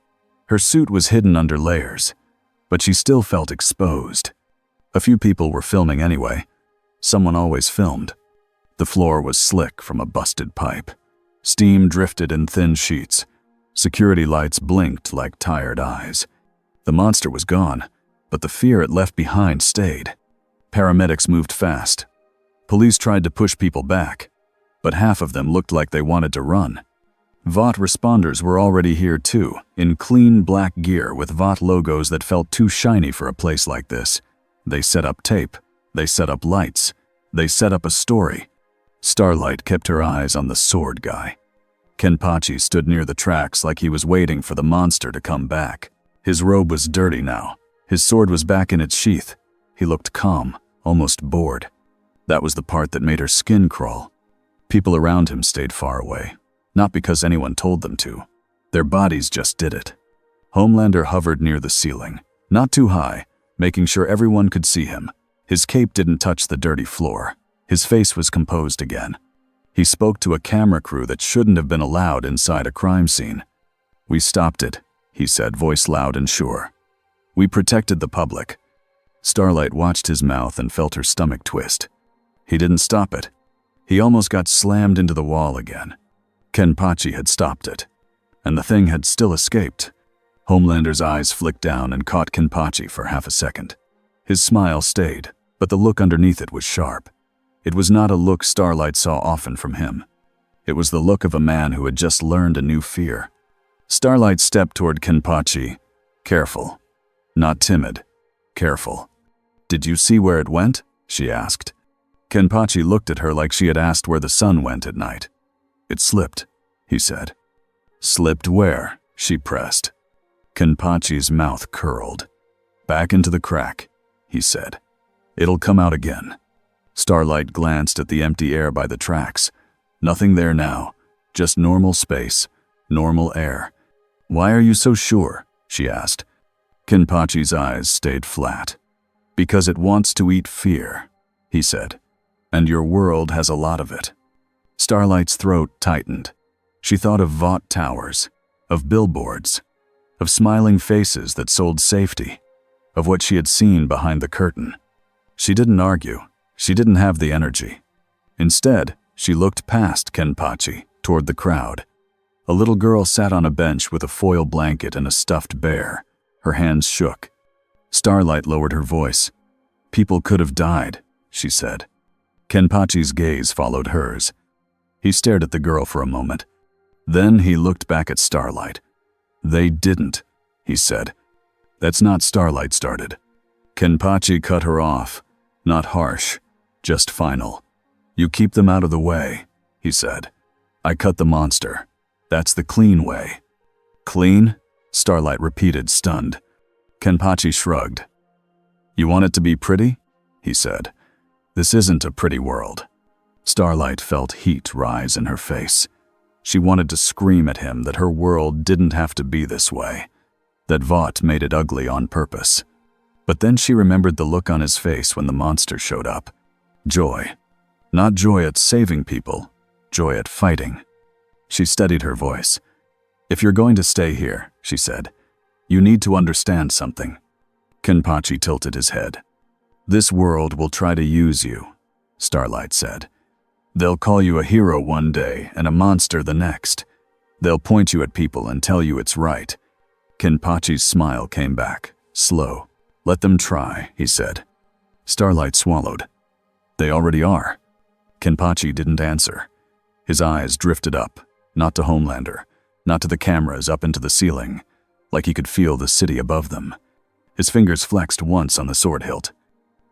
Her suit was hidden under layers, but she still felt exposed. A few people were filming anyway. Someone always filmed. The floor was slick from a busted pipe. Steam drifted in thin sheets. Security lights blinked like tired eyes. The monster was gone, but the fear it left behind stayed. Paramedics moved fast. Police tried to push people back, but half of them looked like they wanted to run. VOT responders were already here too, in clean black gear with VOT logos that felt too shiny for a place like this. They set up tape. They set up lights. They set up a story. Starlight kept her eyes on the sword guy. Kenpachi stood near the tracks like he was waiting for the monster to come back. His robe was dirty now. His sword was back in its sheath. He looked calm, almost bored. That was the part that made her skin crawl. People around him stayed far away, not because anyone told them to. Their bodies just did it. Homelander hovered near the ceiling, not too high, making sure everyone could see him. His cape didn't touch the dirty floor. His face was composed again. He spoke to a camera crew that shouldn't have been allowed inside a crime scene. "We stopped it," he said, voice loud and sure. "We protected the public." Starlight watched his mouth and felt her stomach twist. He didn't stop it. He almost got slammed into the wall again. Kenpachi had stopped it, and the thing had still escaped. Homelander's eyes flicked down and caught Kenpachi for half a second. His smile stayed, but the look underneath it was sharp. It was not a look Starlight saw often from him. It was the look of a man who had just learned a new fear. Starlight stepped toward Kenpachi. Careful. Not timid. Careful. "Did you see where it went?" she asked. Kenpachi looked at her like she had asked where the sun went at night. "It slipped," he said. "Slipped where?" she pressed. Kenpachi's mouth curled. "Back into the crack," he said. "It'll come out again." Starlight glanced at the empty air by the tracks. Nothing there now, just normal space, normal air. "Why are you so sure?" she asked. Kenpachi's eyes stayed flat. "Because it wants to eat fear," he said. "And your world has a lot of it." Starlight's throat tightened. She thought of VOT towers, of billboards, of smiling faces that sold safety, of what she had seen behind the curtain. She didn't argue. She didn't have the energy. Instead, she looked past Kenpachi, toward the crowd. A little girl sat on a bench with a foil blanket and a stuffed bear. Her hands shook. Starlight lowered her voice. "People could have died," she said. Kenpachi's gaze followed hers. He stared at the girl for a moment. Then he looked back at Starlight. "They didn't," he said. "That's not," Starlight started. Kenpachi cut her off. Not harsh, just final. "You keep them out of the way," he said. "I cut the monster. That's the clean way." "Clean?" Starlight repeated, stunned. Kenpachi shrugged. "You want it to be pretty?" he said. "This isn't a pretty world." Starlight felt heat rise in her face. She wanted to scream at him that her world didn't have to be this way, that VOT made it ugly on purpose. But then she remembered the look on his face when the monster showed up. Joy. Not joy at saving people, joy at fighting. She steadied her voice. "If you're going to stay here," she said, "you need to understand something." Kenpachi tilted his head. "This world will try to use you," Starlight said. "They'll call you a hero one day and a monster the next. They'll point you at people and tell you it's right." Kenpachi's smile came back, slow. "Let them try," he said. Starlight swallowed. "They already are." Kenpachi didn't answer. His eyes drifted up, not to Homelander, not to the cameras up into the ceiling, like he could feel the city above them. His fingers flexed once on the sword hilt.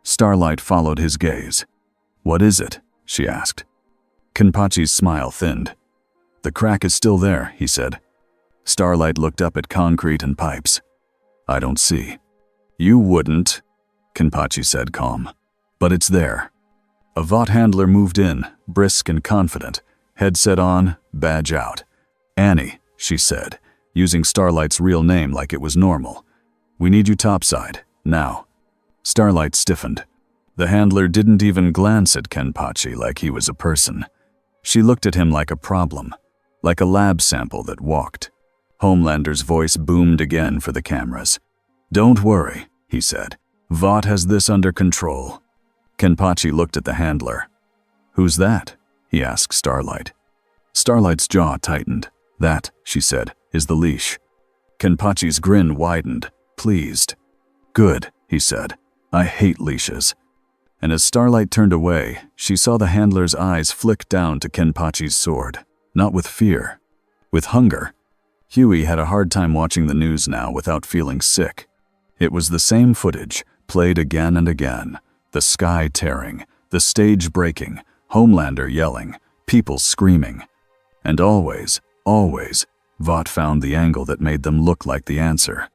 Starlight followed his gaze. "What is it?" she asked. Kenpachi's smile thinned. "The crack is still there," he said. Starlight looked up at concrete and pipes. "I don't see." "You wouldn't," Kenpachi said, calm. "But it's there." A VOT handler moved in, brisk and confident, headset on, badge out. "Annie," she said, using Starlight's real name like it was normal. "We need you topside, now." Starlight stiffened. The handler didn't even glance at Kenpachi like he was a person. She looked at him like a problem, like a lab sample that walked. Homelander's voice boomed again for the cameras. "Don't worry," he said. "Vought has this under control." Kenpachi looked at the handler. "Who's that?" he asked Starlight. Starlight's jaw tightened. "That," she said, "is the leash." Kenpachi's grin widened, pleased. "Good," he said. "I hate leashes." And as Starlight turned away, she saw the handler's eyes flick down to Kenpachi's sword, not with fear, with hunger. Huey had a hard time watching the news now without feeling sick. It was the same footage, played again and again. The sky tearing, the stage breaking, Homelander yelling, people screaming. And always, Vought found the angle that made them look like the answer.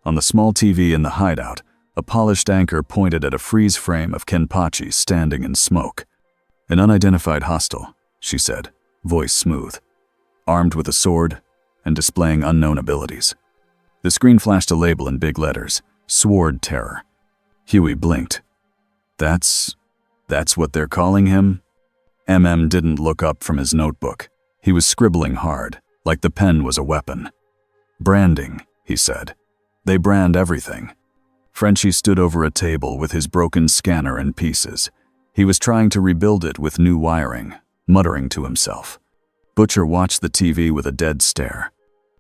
On the small TV in the hideout, a polished anchor pointed at a freeze frame of Kenpachi standing in smoke. "An unidentified hostile," she said, voice smooth, "armed with a sword and displaying unknown abilities." The screen flashed a label in big letters, "Sword Terror." Huey blinked. That's what they're calling him?" Didn't look up from his notebook. He was scribbling hard, like the pen was a weapon. "Branding," he said. "They brand everything." Frenchie stood over a table with his broken scanner in pieces. He was trying to rebuild it with new wiring, muttering to himself. Butcher watched the TV with a dead stare.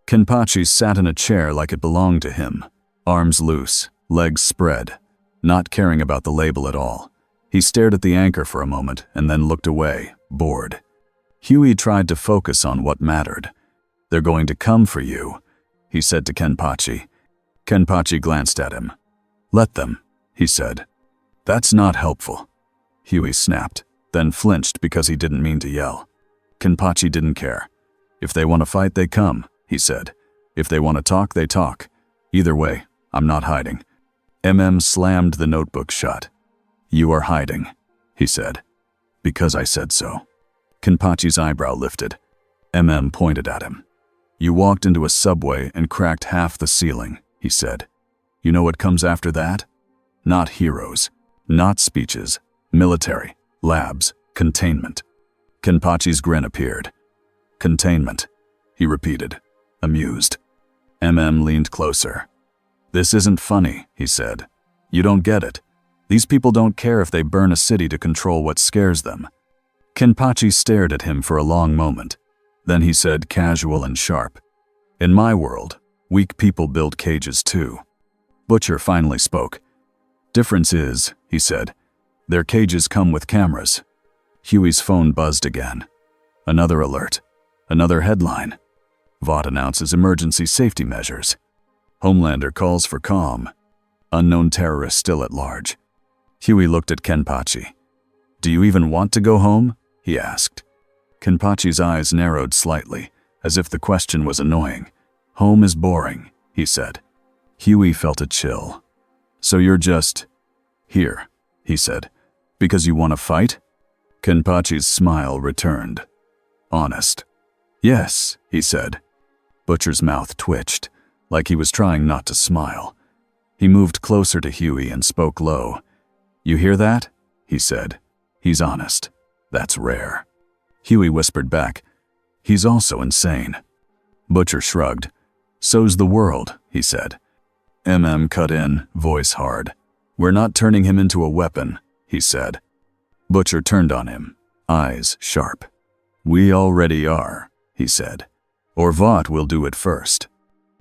Kenpachi sat in a chair like it belonged to him, arms loose, legs spread, not caring about the label at all. He stared at the anchor for a moment and then looked away, bored. Huey tried to focus on what mattered. "They're going to come for you," he said to Kenpachi. Kenpachi glanced at him. "Let them," he said. "That's not helpful." Huey snapped, then flinched because he didn't mean to yell. Kenpachi didn't care. "If they want to fight, they come," he said. "If they want to talk, they talk. Either way, I'm not hiding." Slammed the notebook shut. "You are hiding," he said. "Because I said so." Kenpachi's eyebrow lifted. Pointed at him. "You walked into a subway and cracked half the ceiling," he said. "You know what comes after that? Not heroes, not speeches, military, labs, containment." Kenpachi's grin appeared. "Containment," he repeated, amused. Leaned closer. "This isn't funny," he said. "You don't get it. These people don't care if they burn a city to control what scares them." Kenpachi stared at him for a long moment. Then he said, casual and sharp, "In my world, weak people build cages too." Butcher finally spoke. "Difference is," he said, "their cages come with cameras." Huey's phone buzzed again. Another alert. Another headline. Vought announces emergency safety measures. Homelander calls for calm. Unknown terrorist still at large. Huey looked at Kenpachi. "Do you even want to go home?" he asked. Kenpachi's eyes narrowed slightly, as if the question was annoying. "Home is boring," he said. Huey felt a chill. "So you're just here," he said, "because you want to fight?" Kenpachi's smile returned. "Honest." "Yes," he said. Butcher's mouth twitched, like he was trying not to smile. He moved closer to Huey and spoke low. "You hear that?" he said. "He's honest. That's rare." Huey whispered back, "He's also insane." Butcher shrugged. "So's the world," he said. Cut in, voice hard. "We're not turning him into a weapon," he said. Butcher turned on him, eyes sharp. "We already are," he said. "Or Vought will do it first."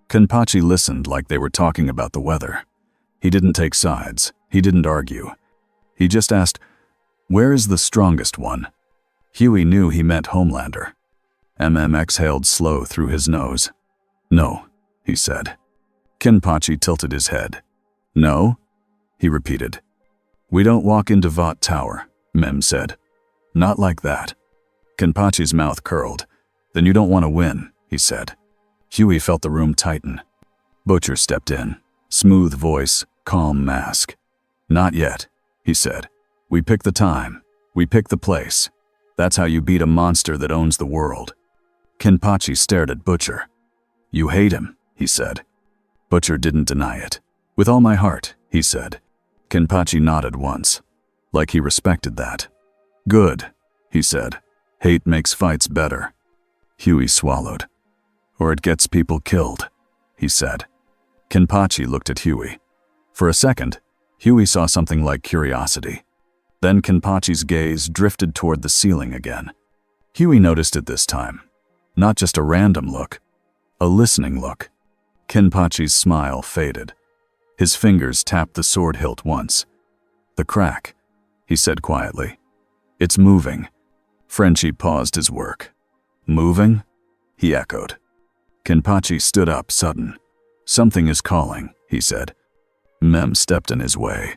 Kenpachi listened like they were talking about the weather. He didn't take sides. He didn't argue. He just asked, "Where is the strongest one?" Huey knew he meant Homelander. Exhaled slow through his nose. "No," he said. Kenpachi tilted his head. "No?" he repeated. "We don't walk into Vought Tower," Mem said. "Not like that." Kenpachi's mouth curled. "Then you don't want to win," he said. Huey felt the room tighten. Butcher stepped in. Smooth voice, calm mask. "Not yet," he said. "We pick the time. We pick the place. That's how you beat a monster that owns the world." Kenpachi stared at Butcher. You hate him, he said. Butcher didn't deny it. With all my heart, he said. Kenpachi nodded once, like he respected that. Good, he said. Hate makes fights better. Huey swallowed. Or it gets people killed, he said. Kenpachi looked at Huey. For a second, Huey saw something like curiosity. Then Kenpachi's gaze drifted toward the ceiling again. Huey noticed it this time. Not just a random look, a listening look. Kenpachi's smile faded. His fingers tapped the sword hilt once. The crack, he said quietly. It's moving. Frenchie paused his work. Moving? He echoed. Kenpachi stood up sudden. Something is calling, he said. Mem stepped in his way.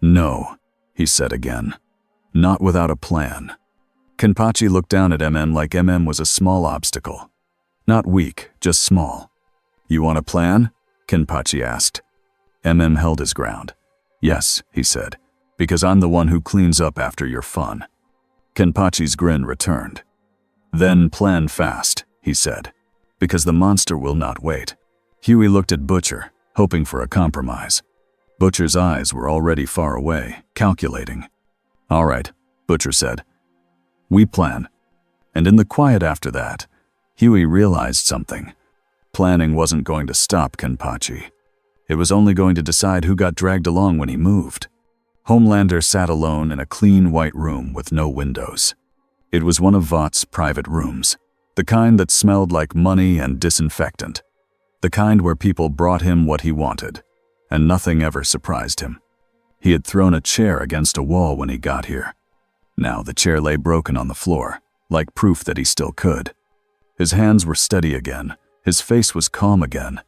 No, he said again. Not without a plan. Kenpachi looked down at like was a small obstacle. Not weak, just small. You want a plan? Kenpachi asked. Held his ground. Yes, he said, because I'm the one who cleans up after your fun. Kenpachi's grin returned. Then plan fast, he said, because the monster will not wait. Huey looked at Butcher, hoping for a compromise. Butcher's eyes were already far away, calculating. All right, Butcher said. We plan. And in the quiet after that, Huey realized something. Planning wasn't going to stop Kenpachi. It was only going to decide who got dragged along when he moved. Homelander sat alone in a clean white room with no windows. It was one of Vought's private rooms, the kind that smelled like money and disinfectant, the kind where people brought him what he wanted, and nothing ever surprised him. He had thrown a chair against a wall when he got here. Now the chair lay broken on the floor, like proof that he still could. His hands were steady again, his face was calm again.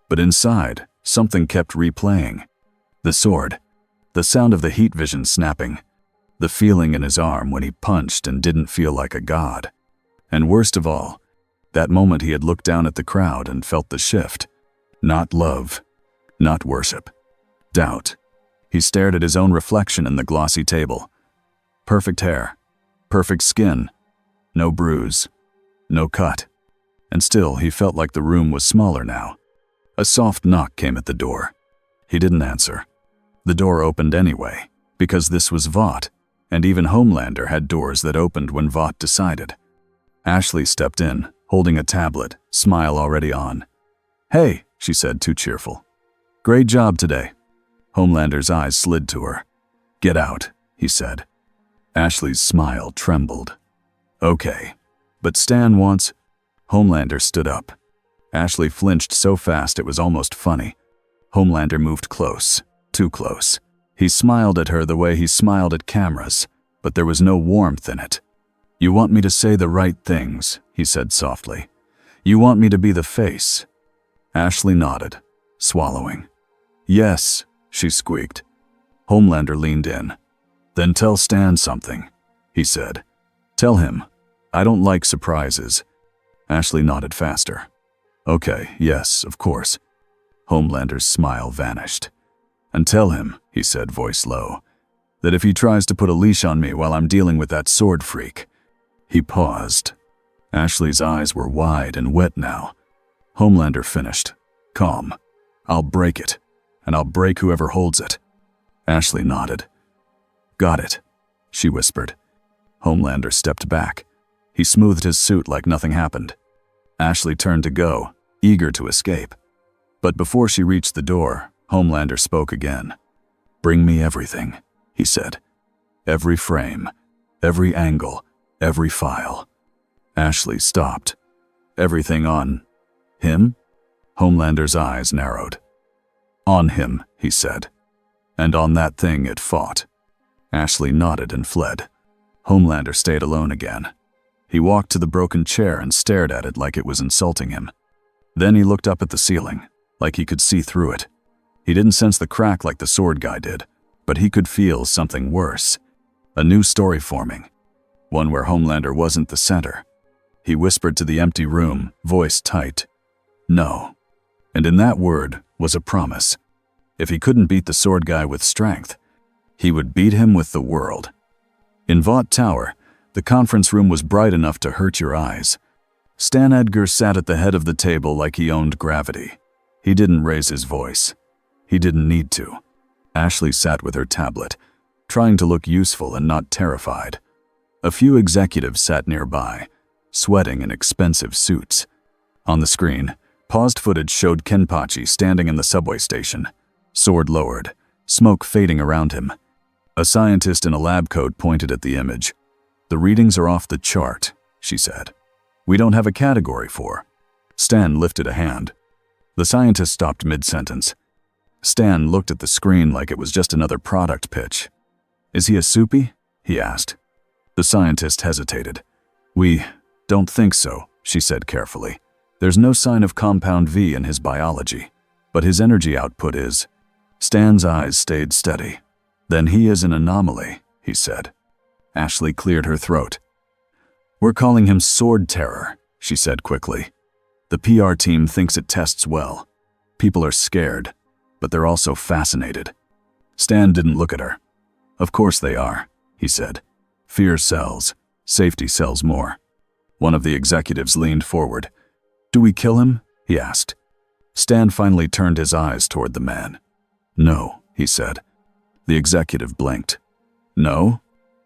But inside, something kept replaying. The sword, the sound of the heat vision snapping, the feeling in his arm when he punched and didn't feel like a god. And worst of all, that moment he had looked down at the crowd and felt the shift. Not love, not worship, doubt. He stared at his own reflection in the glossy table. Perfect hair, perfect skin, no bruise, no cut. And still he felt like the room was smaller now. A soft knock came at the door. He didn't answer. The door opened anyway, because this was Vought, and even Homelander had doors that opened when Vought decided. Ashley stepped in, holding a tablet, smile already on. Hey, she said, too cheerful. Great job today. Homelander's eyes slid to her. Get out, he said. Ashley's smile trembled. Okay, but Stan wants... Homelander stood up. Ashley flinched so fast it was almost funny. Homelander moved close, too close. He smiled at her the way he smiled at cameras, but there was no warmth in it. You want me to say the right things, he said softly. You want me to be the face. Ashley nodded, swallowing. Yes, she squeaked. Homelander leaned in. Then tell Stan something, he said. Tell him. I don't like surprises. Ashley nodded faster. Okay, yes, of course. Homelander's smile vanished. And tell him, he said, voice low, that if he tries to put a leash on me while I'm dealing with that sword freak. He paused. Ashley's eyes were wide and wet now. Homelander finished, calm. I'll break it, and I'll break whoever holds it. Ashley nodded. Got it, she whispered. Homelander stepped back. He smoothed his suit like nothing happened. Ashley turned to go, eager to escape. But before she reached the door, Homelander spoke again. Bring me everything, he said. Every frame, every angle, every file. Ashley stopped. Everything on him? Homelander's eyes narrowed. On him, he said. And on that thing it fought. Ashley nodded and fled. Homelander stayed alone again. He walked to the broken chair and stared at it like it was insulting him. Then he looked up at the ceiling, like he could see through it. He didn't sense the crack like the sword guy did, but he could feel something worse. A new story forming. One where Homelander wasn't the center. He whispered to the empty room, voice tight. No. And in that word was a promise. If he couldn't beat the sword guy with strength, he would beat him with the world. In Vought Tower, the conference room was bright enough to hurt your eyes. Stan Edgar sat at the head of the table like he owned gravity. He didn't raise his voice. He didn't need to. Ashley sat with her tablet, trying to look useful and not terrified. A few executives sat nearby, sweating in expensive suits. On the screen, paused footage showed Kenpachi standing in the subway station, sword lowered, smoke fading around him. A scientist in a lab coat pointed at the image. "The readings are off the chart," she said. "We don't have a category for." Stan lifted a hand. The scientist stopped mid-sentence. Stan looked at the screen like it was just another product pitch. "Is he a soupy?" he asked. The scientist hesitated. "We don't think so," she said carefully. "There's no sign of compound V in his biology, but his energy output is." Stan's eyes stayed steady. "Then he is an anomaly," he said. Ashley cleared her throat. "We're calling him Sword Terror," she said quickly. "The PR team thinks it tests well. People are scared, but they're also fascinated." Stan didn't look at her. "Of course they are," he said. "Fear sells. Safety sells more." One of the executives leaned forward. "Do we kill him?" he asked. Stan finally turned his eyes toward the man. "No," he said. The executive blinked. "No?"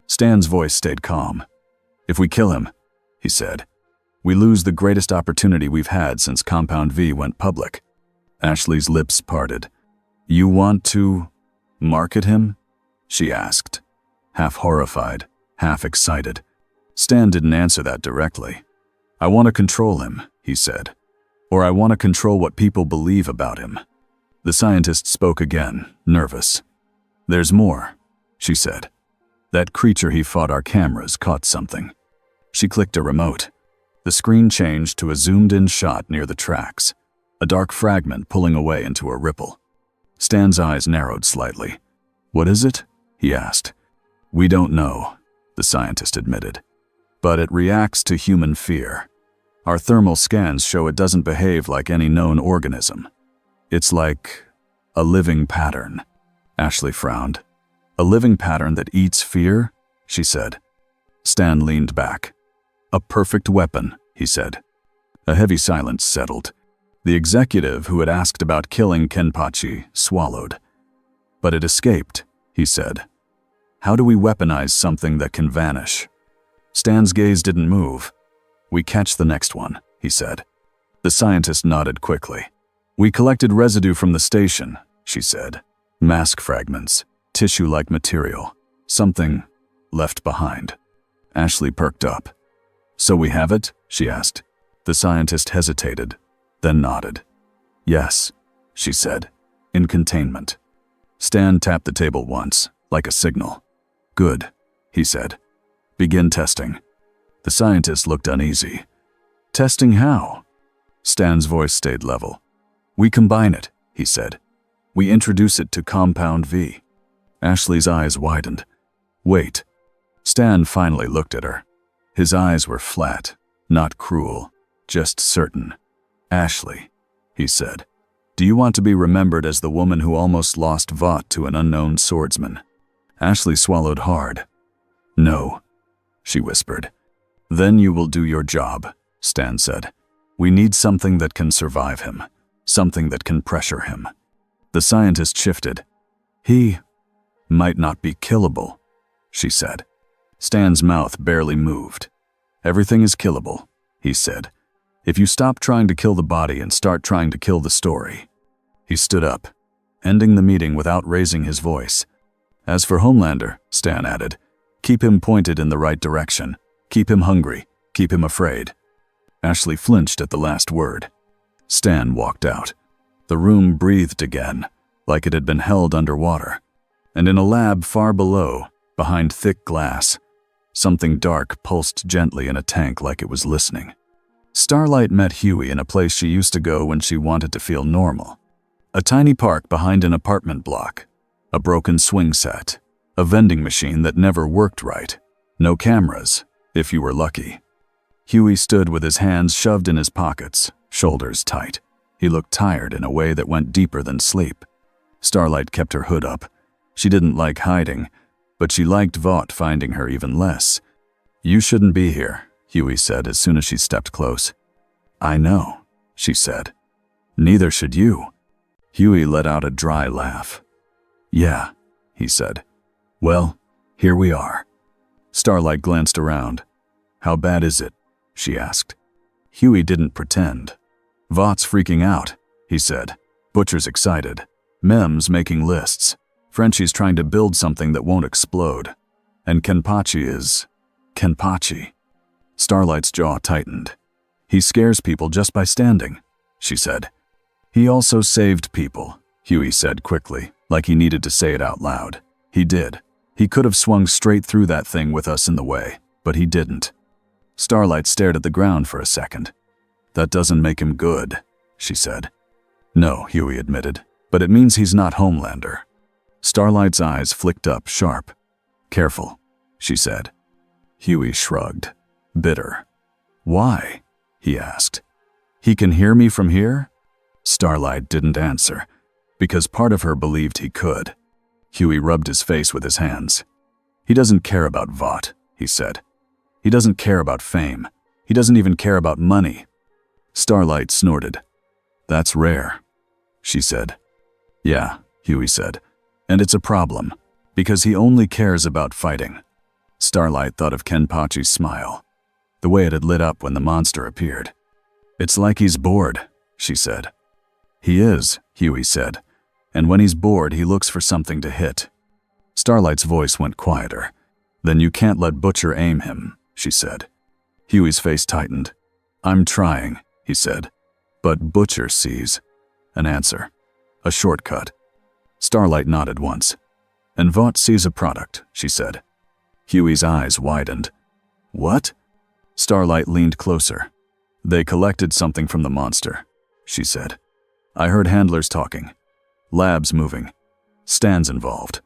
Stan's voice stayed calm. "If we kill him," he said, "we lose the greatest opportunity we've had since Compound V went public." Ashley's lips parted. "You want to market him?" she asked, half horrified, half excited. Stan didn't answer that directly. "I want to control him," he said. "Or I want to control what people believe about him." The scientist spoke again, nervous. "There's more," she said. "That creature he fought, our cameras caught something." She clicked a remote. The screen changed to a zoomed-in shot near the tracks, a dark fragment pulling away into a ripple. Stan's eyes narrowed slightly. "What is it?" he asked. "We don't know," the scientist admitted. "But it reacts to human fear. Our thermal scans show it doesn't behave like any known organism. It's like a living pattern." Ashley frowned. "A living pattern that eats fear?" she said. Stan leaned back. "A perfect weapon," he said. A heavy silence settled. The executive who had asked about killing Kenpachi swallowed. "But it escaped," he said. "How do we weaponize something that can vanish?" Stan's gaze didn't move. "We catch the next one," he said. The scientist nodded quickly. "We collected residue from the station," she said. "Mask fragments, tissue-like material, something left behind." Ashley perked up. "So we have it?" she asked. The scientist hesitated, then nodded. "Yes," she said, "in containment." Stan tapped the table once, like a signal. "Good," he said. "Begin testing." The scientist looked uneasy. "Testing how?" Stan's voice stayed level. "We combine it," he said. "We introduce it to Compound V." Ashley's eyes widened. "Wait." Stan finally looked at her. His eyes were flat, not cruel, just certain. "Ashley," he said, "do you want to be remembered as the woman who almost lost Vought to an unknown swordsman?" Ashley swallowed hard. "No," she whispered. "Then you will do your job," Stan said. "We need something that can survive him, something that can pressure him." The scientist shifted. "He might not be killable," she said. Stan's mouth barely moved. "Everything is killable," he said, "if you stop trying to kill the body and start trying to kill the story." He stood up, ending the meeting without raising his voice. "As for Homelander," Stan added, "keep him pointed in the right direction. Keep him hungry. Keep him afraid." Ashley flinched at the last word. Stan walked out. The room breathed again, like it had been held underwater. And in a lab far below, behind thick glass, something dark pulsed gently in a tank like it was listening. Starlight met Huey in a place she used to go when she wanted to feel normal. A tiny park behind an apartment block. A broken swing set. A vending machine that never worked right. No cameras, if you were lucky. Huey stood with his hands shoved in his pockets, shoulders tight. He looked tired in a way that went deeper than sleep. Starlight kept her hood up. She didn't like hiding, but she liked Vought finding her even less. "You shouldn't be here," Huey said as soon as she stepped close. I know, she said. Neither should you. Huey let out a dry laugh. Yeah, he said. Well, here we are. Starlight glanced around. How bad is it? She asked. Huey didn't pretend. Vought's freaking out, he said. Butcher's excited. Mem's making lists. Frenchie's trying to build something that won't explode. And Kenpachi is… Kenpachi. Starlight's jaw tightened. He scares people just by standing, she said. He also saved people, Huey said quickly, like he needed to say it out loud. He did. He could have swung straight through that thing with us in the way, but he didn't. Starlight stared at the ground for a second. That doesn't make him good, she said. No, Huey admitted, but it means he's not Homelander. Starlight's eyes flicked up sharp. Careful, she said. Huey shrugged, bitter. Why? He asked. He can hear me from here? Starlight didn't answer, because part of her believed he could. Huey rubbed his face with his hands. He doesn't care about Vought, he said. He doesn't care about fame. He doesn't even care about money. Starlight snorted. That's rare, she said. Yeah, Huey said. And it's a problem, because he only cares about fighting. Starlight thought of Kenpachi's smile, the way it had lit up when the monster appeared. It's like he's bored, she said. He is, Huey said, and when he's bored he looks for something to hit. Starlight's voice went quieter. Then you can't let Butcher aim him, she said. Huey's face tightened. I'm trying, he said, but Butcher sees an answer, a shortcut. Starlight nodded once. And Vought sees a product, she said. Huey's eyes widened. What? Starlight leaned closer. They collected something from the monster, she said. I heard handlers talking. Labs moving. Stands involved.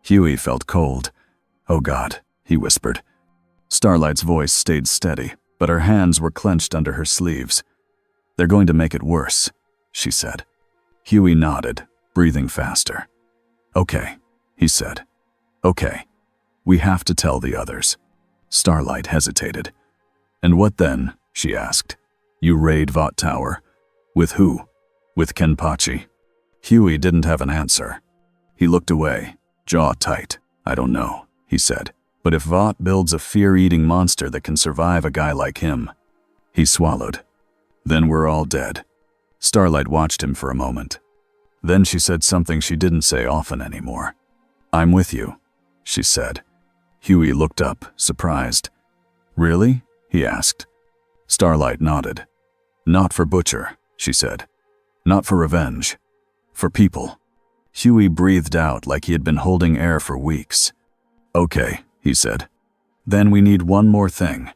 Huey felt cold. Oh God, he whispered. Starlight's voice stayed steady, but her hands were clenched under her sleeves. They're going to make it worse, she said. Huey nodded, breathing faster. Okay, he said. Okay. We have to tell the others. Starlight hesitated. And what then? She asked. You raid Vought Tower. With who? With Kenpachi. Huey didn't have an answer. He looked away, jaw tight. I don't know, he said. But if Vought builds a fear-eating monster that can survive a guy like him… He swallowed. Then we're all dead. Starlight watched him for a moment. Then she said something she didn't say often anymore. I'm with you, she said. Huey looked up, surprised. Really? He asked. Starlight nodded. Not for Butcher, she said. Not for revenge. For people. Huey breathed out like he had been holding air for weeks. Okay, he said. Then we need one more thing.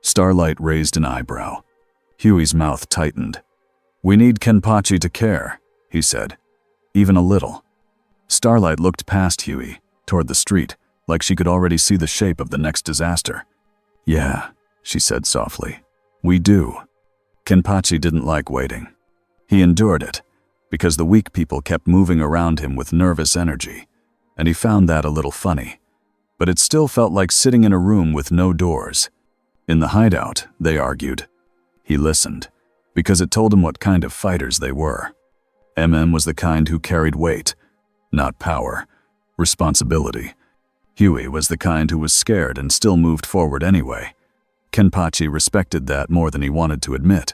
Starlight raised an eyebrow. Huey's mouth tightened. We need Kenpachi to care, he said. Even a little. Starlight looked past Huey, toward the street, like she could already see the shape of the next disaster. Yeah, she said softly. We do. Kenpachi didn't like waiting. He endured it, because the weak people kept moving around him with nervous energy, and he found that a little funny. But it still felt like sitting in a room with no doors. In the hideout, they argued. He listened, because it told him what kind of fighters they were. Was the kind who carried weight, not power, responsibility. Huey was the kind who was scared and still moved forward anyway. Kenpachi respected that more than he wanted to admit.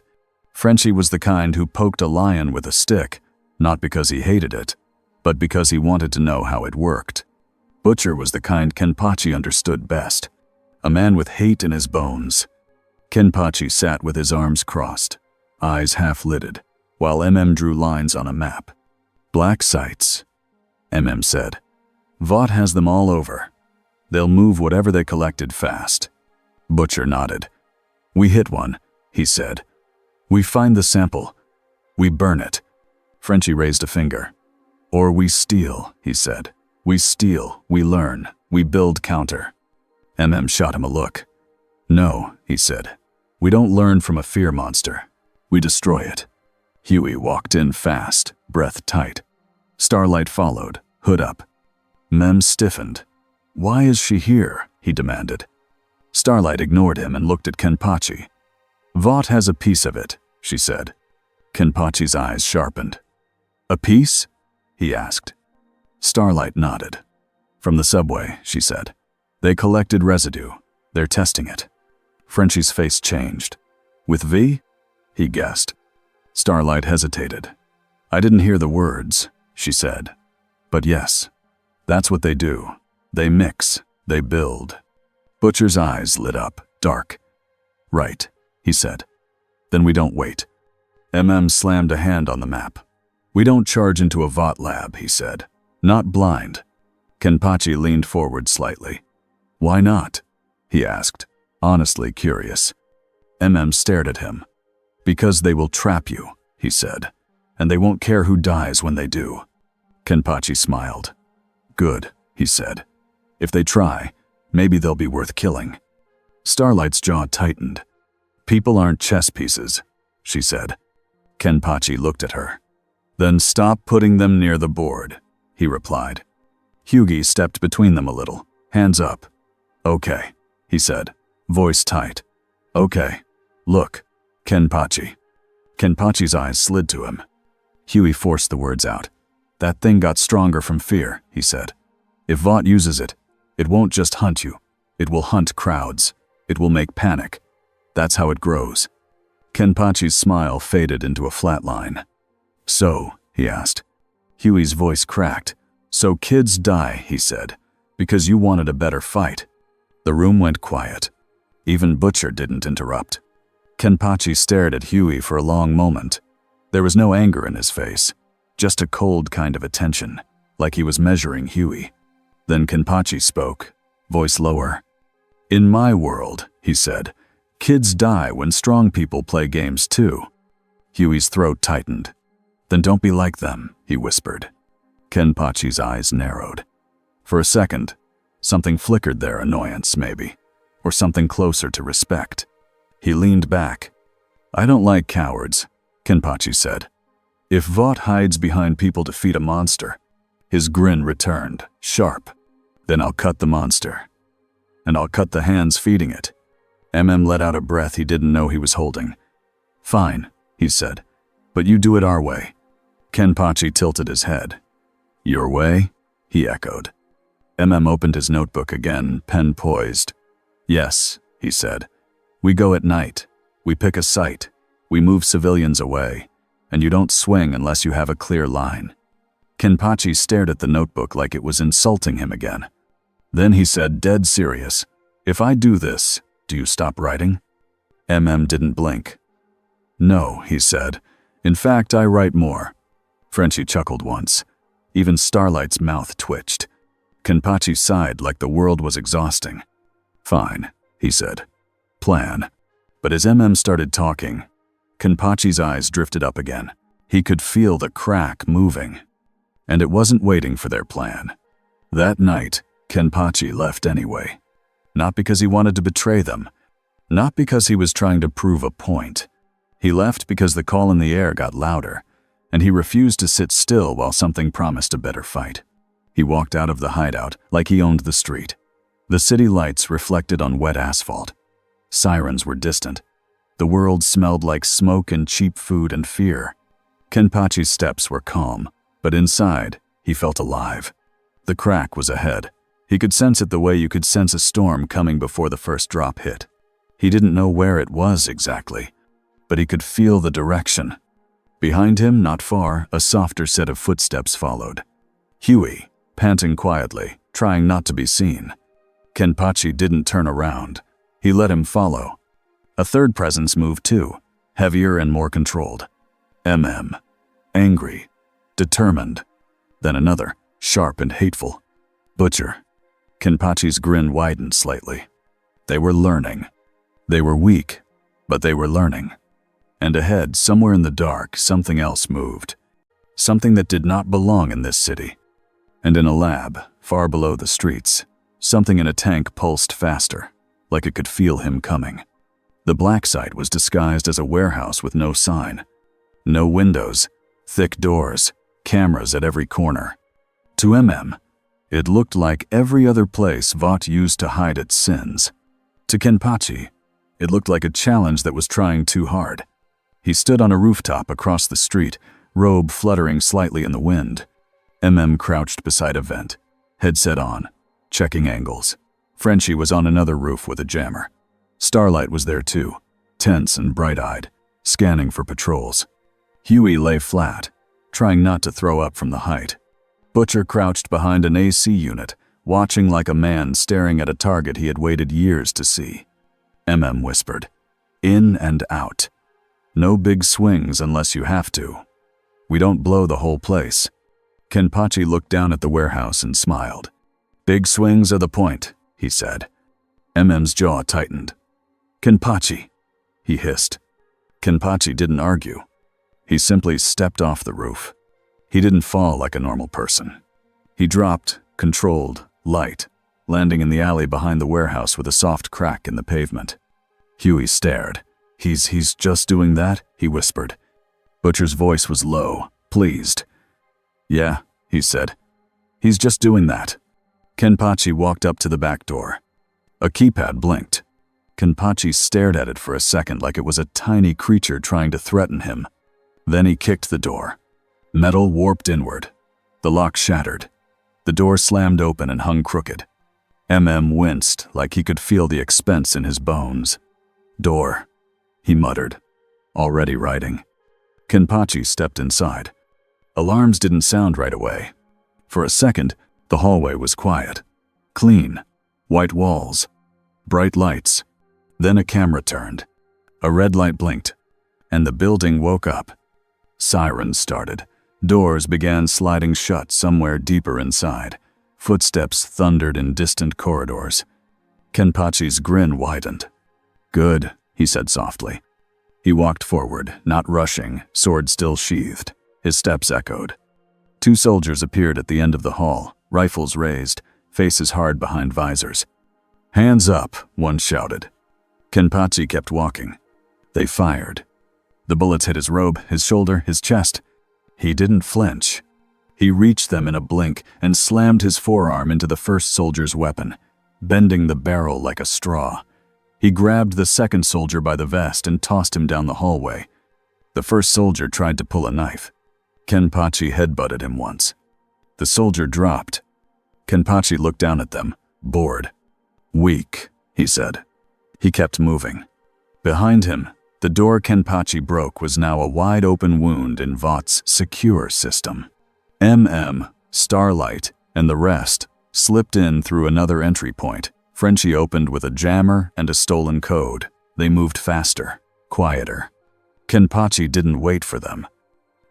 Frenchie was the kind who poked a lion with a stick, not because he hated it, but because he wanted to know how it worked. Butcher was the kind Kenpachi understood best, a man with hate in his bones. Kenpachi sat with his arms crossed, eyes half-lidded, while drew lines on a map. Black sites, said. Vought has them all over. They'll move whatever they collected fast. Butcher nodded. We hit one, he said. We find the sample. We burn it. Frenchie raised a finger. Or we steal, he said. We steal, we learn, we build counter. Shot him a look. No, he said. We don't learn from a fear monster. We destroy it. Huey walked in fast, breath tight. Starlight followed, hood up. Mem stiffened. Why is she here? He demanded. Starlight ignored him and looked at Kenpachi. Vought has a piece of it, she said. Kenpachi's eyes sharpened. A piece? He asked. Starlight nodded. From the subway, she said. They collected residue. They're testing it. Frenchie's face changed. With V? He guessed. Starlight hesitated. I didn't hear the words, she said. But yes, that's what they do. They mix. They build. Butcher's eyes lit up, dark. Right, he said. Then we don't wait. Slammed a hand on the map. We don't charge into a Vought lab, he said. Not blind. Kenpachi leaned forward slightly. Why not? He asked, honestly curious. Stared at him. Because they will trap you, he said. And they won't care who dies when they do. Kenpachi smiled. Good, he said. If they try, maybe they'll be worth killing. Starlight's jaw tightened. People aren't chess pieces, she said. Kenpachi looked at her. Then stop putting them near the board, he replied. Hughie stepped between them a little, hands up. Okay, he said, voice tight. Okay, look, Kenpachi. Kenpachi's eyes slid to him. Hughie forced the words out. That thing got stronger from fear, he said. If Vought uses it, it won't just hunt you. It will hunt crowds. It will make panic. That's how it grows. Kenpachi's smile faded into a flat line. So, he asked. Hughie's voice cracked. So kids die, he said, because you wanted a better fight. The room went quiet. Even Butcher didn't interrupt. Kenpachi stared at Hughie for a long moment. There was no anger in his face, just a cold kind of attention, like he was measuring Hughie. Then Kenpachi spoke, voice lower. In my world, he said, kids die when strong people play games too. Hughie's throat tightened. Then don't be like them, he whispered. Kenpachi's eyes narrowed. For a second, something flickered there, annoyance maybe, or something closer to respect. He leaned back. I don't like cowards, Kenpachi said. If Vought hides behind people to feed a monster, his grin returned, sharp. Then I'll cut the monster. And I'll cut the hands feeding it. Let out a breath he didn't know he was holding. Fine, he said, but you do it our way. Kenpachi tilted his head. Your way? He echoed. Opened his notebook again, pen poised. Yes, he said. We go at night. We pick a site. We move civilians away. And you don't swing unless you have a clear line. Kenpachi stared at the notebook like it was insulting him again. Then he said, dead serious, if I do this, do you stop writing? Didn't blink. No, he said. In fact, I write more. Frenchie chuckled once. Even Starlight's mouth twitched. Kenpachi sighed like the world was exhausting. Fine, he said. Plan. But as started talking, Kenpachi's eyes drifted up again. He could feel the crack moving. And it wasn't waiting for their plan. That night, Kenpachi left anyway. Not because he wanted to betray them. Not because he was trying to prove a point. He left because the call in the air got louder, and he refused to sit still while something promised a better fight. He walked out of the hideout like he owned the street. The city lights reflected on wet asphalt. Sirens were distant. The world smelled like smoke and cheap food and fear. Kenpachi's steps were calm, but inside, he felt alive. The crack was ahead. He could sense it the way you could sense a storm coming before the first drop hit. He didn't know where it was exactly, but he could feel the direction. Behind him, not far, a softer set of footsteps followed. Hughie, panting quietly, trying not to be seen. Kenpachi didn't turn around. He let him follow. A third presence moved too, heavier and more controlled. Angry, determined. Then another, sharp and hateful. Butcher. Kenpachi's grin widened slightly. They were learning. They were weak, but they were learning. And ahead, somewhere in the dark, something else moved. Something that did not belong in this city. And in a lab, far below the streets, something in a tank pulsed faster, like it could feel him coming. The black site was disguised as a warehouse with no sign. No windows, thick doors, cameras at every corner. To it looked like every other place Vought used to hide its sins. To Kenpachi, It looked like a challenge that was trying too hard. He stood on a rooftop across the street, robe fluttering slightly in the wind. Crouched beside a vent, headset on, checking angles. Frenchie was on another roof with a jammer. Starlight was there too, tense and bright-eyed, scanning for patrols. Huey lay flat, trying not to throw up from the height. Butcher crouched behind an AC unit, watching like a man staring at a target he had waited years to see. Whispered, "In and out. No big swings unless you have to. We don't blow the whole place." Kenpachi looked down at the warehouse and smiled. "Big swings are the point," he said. Mm's jaw tightened. "Kenpachi," he hissed. Kenpachi didn't argue. He simply stepped off the roof. He didn't fall like a normal person. He dropped, controlled, light, landing in the alley behind the warehouse with a soft crack in the pavement. Huey stared. He's just doing that?" he whispered. Butcher's voice was low, pleased. "Yeah," he said. "He's just doing that." Kenpachi walked up to the back door. A keypad blinked. Kenpachi stared at it for a second like it was a tiny creature trying to threaten him. Then he kicked the door. Metal warped inward. The lock shattered. The door slammed open and hung crooked. Winced like he could feel the expense in his bones. "Door," he muttered, already writing. Kenpachi stepped inside. Alarms didn't sound right away. For a second, the hallway was quiet. Clean. White walls. Bright lights. Then a camera turned. A red light blinked. And the building woke up. Sirens started. Doors began sliding shut somewhere deeper inside. Footsteps thundered in distant corridors. Kenpachi's grin widened. "Good," he said softly. He walked forward, not rushing, sword still sheathed. His steps echoed. Two soldiers appeared at the end of the hall, rifles raised, faces hard behind visors. "Hands up," one shouted. Kenpachi kept walking. They fired. The bullets hit his robe, his shoulder, his chest. He didn't flinch. He reached them in a blink and slammed his forearm into the first soldier's weapon, bending the barrel like a straw. He grabbed the second soldier by the vest and tossed him down the hallway. The first soldier tried to pull a knife. Kenpachi headbutted him once. The soldier dropped. Kenpachi looked down at them, bored. "Weak," he said. He kept moving. Behind him, the door Kenpachi broke was now a wide-open wound in Vought's secure system. Starlight, and the rest slipped in through another entry point. Frenchie opened with a jammer and a stolen code. They moved faster, quieter. Kenpachi didn't wait for them.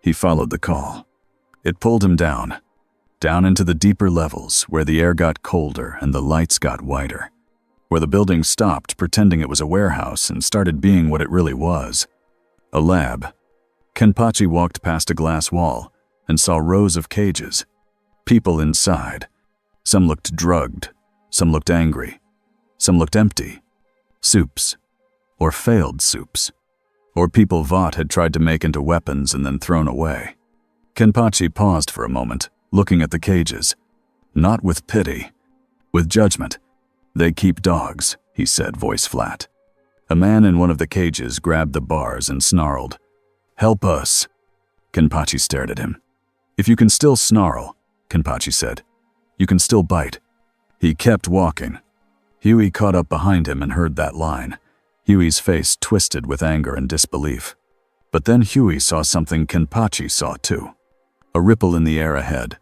He followed the call. It pulled him down into the deeper levels where the air got colder and the lights got whiter, where the building stopped pretending it was a warehouse and started being what it really was, a lab. Kenpachi walked past a glass wall and saw rows of cages. People inside. Some looked drugged. Some looked angry. Some looked empty. Soups. Or failed soups. Or people Vought had tried to make into weapons and then thrown away. Kenpachi paused for a moment, looking at the cages. Not with pity. With judgment. "They keep dogs," he said, voice flat. A man in one of the cages grabbed the bars and snarled. "Help us." Kenpachi stared at him. "If you can still snarl," Kenpachi said, "you can still bite." He kept walking. Huey caught up behind him and heard that line. Huey's face twisted with anger and disbelief. But then Huey saw something Kenpachi saw too. A ripple in the air ahead.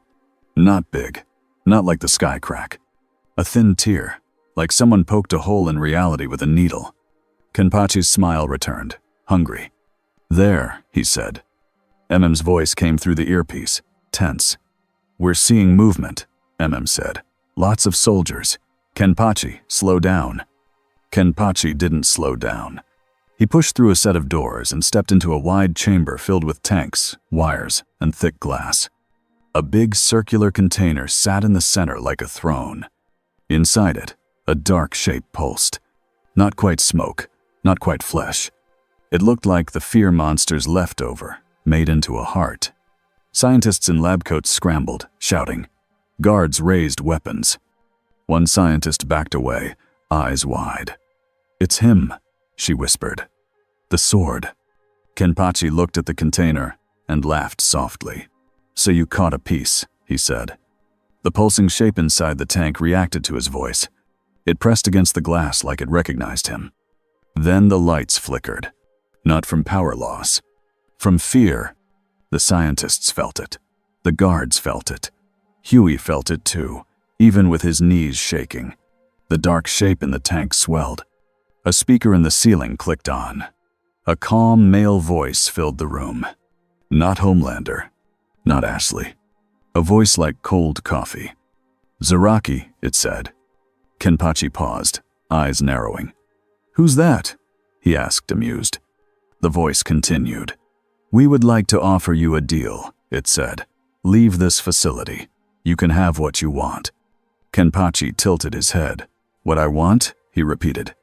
Not big. Not like the sky crack. A thin tear, like someone poked a hole in reality with a needle. Kenpachi's smile returned, hungry. "There," he said. Mm's voice came through the earpiece, tense. "We're seeing movement," said. "Lots of soldiers. Kenpachi, slow down." Kenpachi didn't slow down. He pushed through a set of doors and stepped into a wide chamber filled with tanks, wires, and thick glass. A big circular container sat in the center like a throne. Inside it, a dark shape pulsed. Not quite smoke, not quite flesh. It looked like the fear monster's leftover, made into a heart. Scientists in lab coats scrambled, shouting. Guards raised weapons. One scientist backed away, eyes wide. "It's him," she whispered. The sword. Kenpachi looked at the container and laughed softly. So you caught a piece, he said. The pulsing shape inside the tank reacted to his voice. It pressed against the glass like it recognized him. Then the lights flickered. Not from power loss. From fear. The scientists felt it. The guards felt it. Huey felt it too, even with his knees shaking. The dark shape in the tank swelled. A speaker in the ceiling clicked on. A calm male voice filled the room. Not Homelander. Not Ashley. A voice like cold coffee. Zaraki, it said. Kenpachi paused, eyes narrowing. Who's that? He asked, amused. The voice continued. We would like to offer you a deal, it said. Leave this facility. You can have what you want. Kenpachi tilted his head. What I want? He repeated.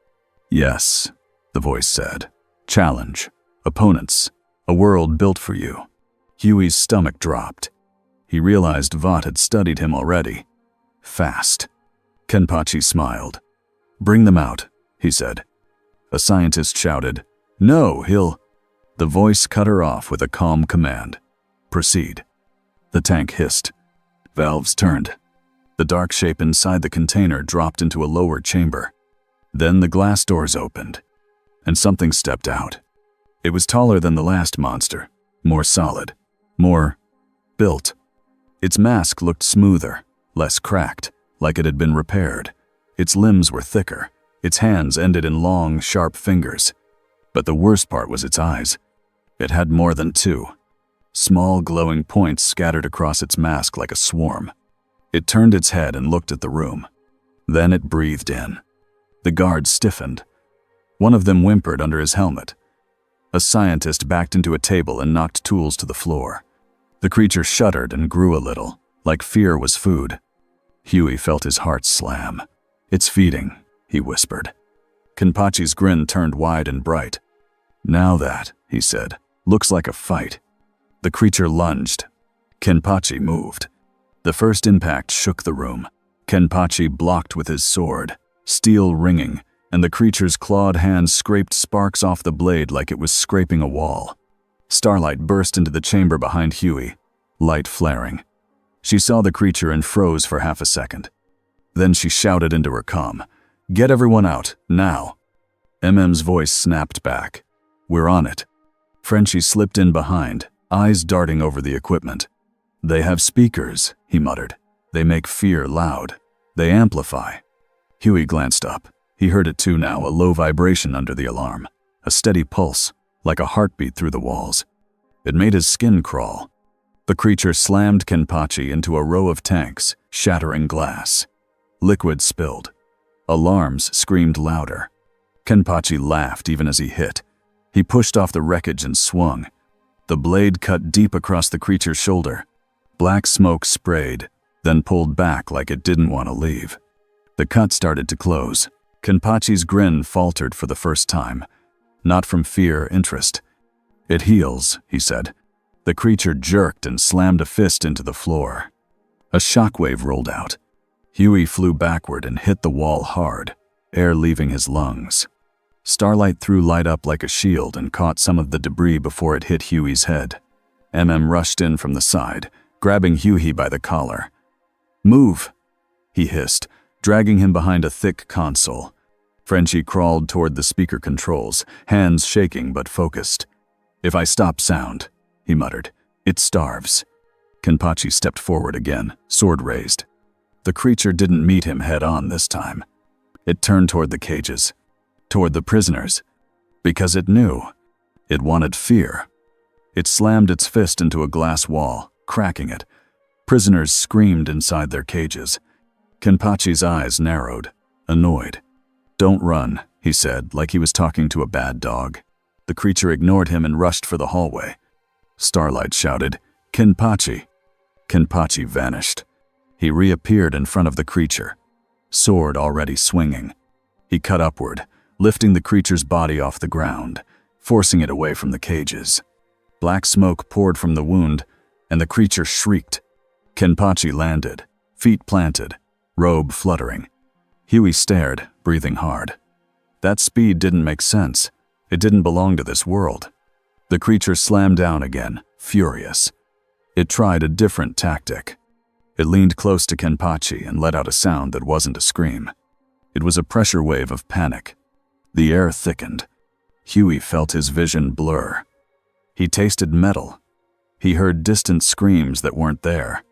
Yes, the voice said. Challenge. Opponents. A world built for you. Huey's stomach dropped. He realized Vought had studied him already. Fast. Kenpachi smiled. Bring them out, he said. A scientist shouted. No, he'll... The voice cut her off with a calm command. Proceed. The tank hissed. Valves turned. The dark shape inside the container dropped into a lower chamber. Then the glass doors opened, and something stepped out. It was taller than the last monster, more solid, more built. Its mask looked smoother, less cracked, like it had been repaired. Its limbs were thicker. Its hands ended in long, sharp fingers. But the worst part was its eyes. It had more than two. Small, glowing points scattered across its mask like a swarm. It turned its head and looked at the room. Then it breathed in. The guards stiffened. One of them whimpered under his helmet. A scientist backed into a table and knocked tools to the floor. The creature shuddered and grew a little, like fear was food. Huey felt his heart slam. It's feeding, he whispered. Kenpachi's grin turned wide and bright. Now that, he said, looks like a fight. The creature lunged. Kenpachi moved. The first impact shook the room. Kenpachi blocked with his sword, steel ringing, and the creature's clawed hands scraped sparks off the blade like it was scraping a wall. Starlight burst into the chamber behind Huey, light flaring. She saw the creature and froze for half a second. Then she shouted into her comm, "Get everyone out, now!" MM's voice snapped back. "We're on it." Frenchie slipped in behind, eyes darting over the equipment. "They have speakers," he muttered. "They make fear loud. They amplify." Huey glanced up. He heard it too now, a low vibration under the alarm. A steady pulse, like a heartbeat through the walls. It made his skin crawl. The creature slammed Kenpachi into a row of tanks, shattering glass. Liquid spilled. Alarms screamed louder. Kenpachi laughed even as he hit. He pushed off the wreckage and swung. The blade cut deep across the creature's shoulder. Black smoke sprayed, then pulled back like it didn't want to leave. The cut started to close. Kenpachi's grin faltered for the first time. Not from fear, interest. "It heals," he said. The creature jerked and slammed a fist into the floor. A shockwave rolled out. Huey flew backward and hit the wall hard, air leaving his lungs. Starlight threw light up like a shield and caught some of the debris before it hit Huey's head. MM rushed in from the side, grabbing Huey by the collar. "Move!" he hissed, dragging him behind a thick console. Frenchie crawled toward the speaker controls, hands shaking but focused. "If I stop sound," he muttered, "it starves." Kenpachi stepped forward again, sword raised. The creature didn't meet him head-on this time. It turned toward the cages, toward the prisoners, because it knew. It wanted fear. It slammed its fist into a glass wall, cracking it. Prisoners screamed inside their cages. Kenpachi's eyes narrowed, annoyed. "Don't run," he said, like he was talking to a bad dog. The creature ignored him and rushed for the hallway. Starlight shouted, "Kenpachi!" Kenpachi vanished. He reappeared in front of the creature, sword already swinging. He cut upward, lifting the creature's body off the ground, forcing it away from the cages. Black smoke poured from the wound, and the creature shrieked. Kenpachi landed, feet planted, robe fluttering. Huey stared, breathing hard. That speed didn't make sense. It didn't belong to this world. The creature slammed down again, furious. It tried a different tactic. It leaned close to Kenpachi and let out a sound that wasn't a scream. It was a pressure wave of panic. The air thickened. Huey felt his vision blur. He tasted metal. He heard distant screams that weren't there.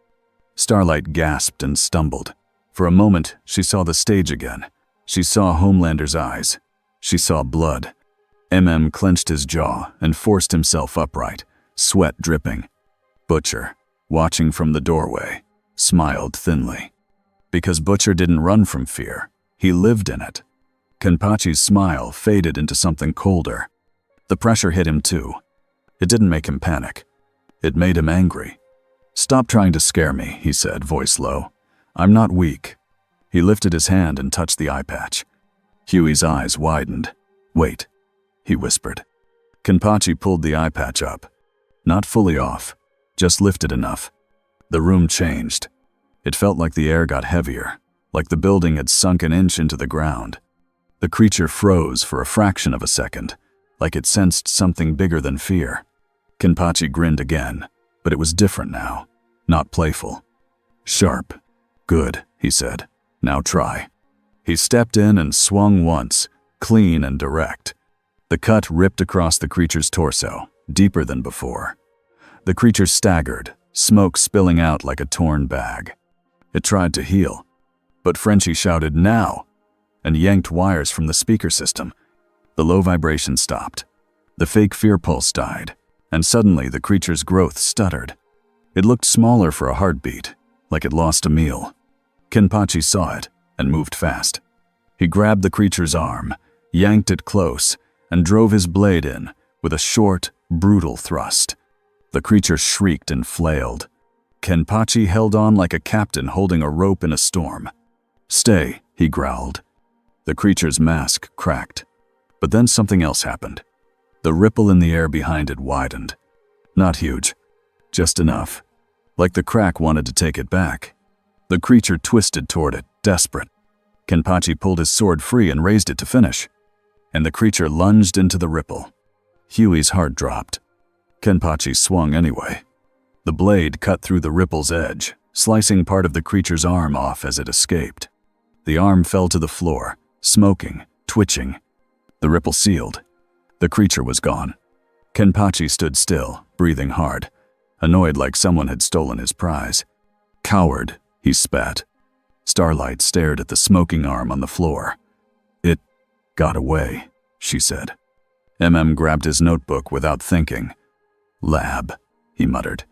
Starlight gasped and stumbled. For a moment, she saw the stage again. She saw Homelander's eyes. She saw blood. Clenched his jaw and forced himself upright, sweat dripping. Butcher, watching from the doorway, smiled thinly. Because Butcher didn't run from fear, he lived in it. Kenpachi's smile faded into something colder. The pressure hit him too. It didn't make him panic. It made him angry. "Stop trying to scare me," he said, voice low. "I'm not weak." He lifted his hand and touched the eye patch. Huey's eyes widened. "Wait," he whispered. Kenpachi pulled the eye patch up. Not fully off, just lifted enough. The room changed. It felt like the air got heavier, like the building had sunk an inch into the ground. The creature froze for a fraction of a second, like it sensed something bigger than fear. Kenpachi grinned again, but it was different now, not playful. "Sharp. Good," he said. "Now try." He stepped in and swung once, clean and direct. The cut ripped across the creature's torso, deeper than before. The creature staggered, smoke spilling out like a torn bag. It tried to heal, but Frenchie shouted, "Now!" and yanked wires from the speaker system. The low vibration stopped. The fake fear pulse died, and suddenly the creature's growth stuttered. It looked smaller for a heartbeat, like it lost a meal. Kenpachi saw it and moved fast. He grabbed the creature's arm, yanked it close, and drove his blade in with a short, brutal thrust. The creature shrieked and flailed. Kenpachi held on like a captain holding a rope in a storm. "Stay," he growled. The creature's mask cracked. But then something else happened. The ripple in the air behind it widened. Not huge, just enough. Like the crack wanted to take it back. The creature twisted toward it, desperate. Kenpachi pulled his sword free and raised it to finish. And the creature lunged into the ripple. Huey's heart dropped. Kenpachi swung anyway. The blade cut through the ripple's edge, slicing part of the creature's arm off as it escaped. The arm fell to the floor, smoking, twitching. The ripple sealed. The creature was gone. Kenpachi stood still, breathing hard, annoyed like someone had stolen his prize. "Coward," he spat. Starlight stared at the smoking arm on the floor. "It got away," she said. Grabbed his notebook without thinking. "Lab," he muttered.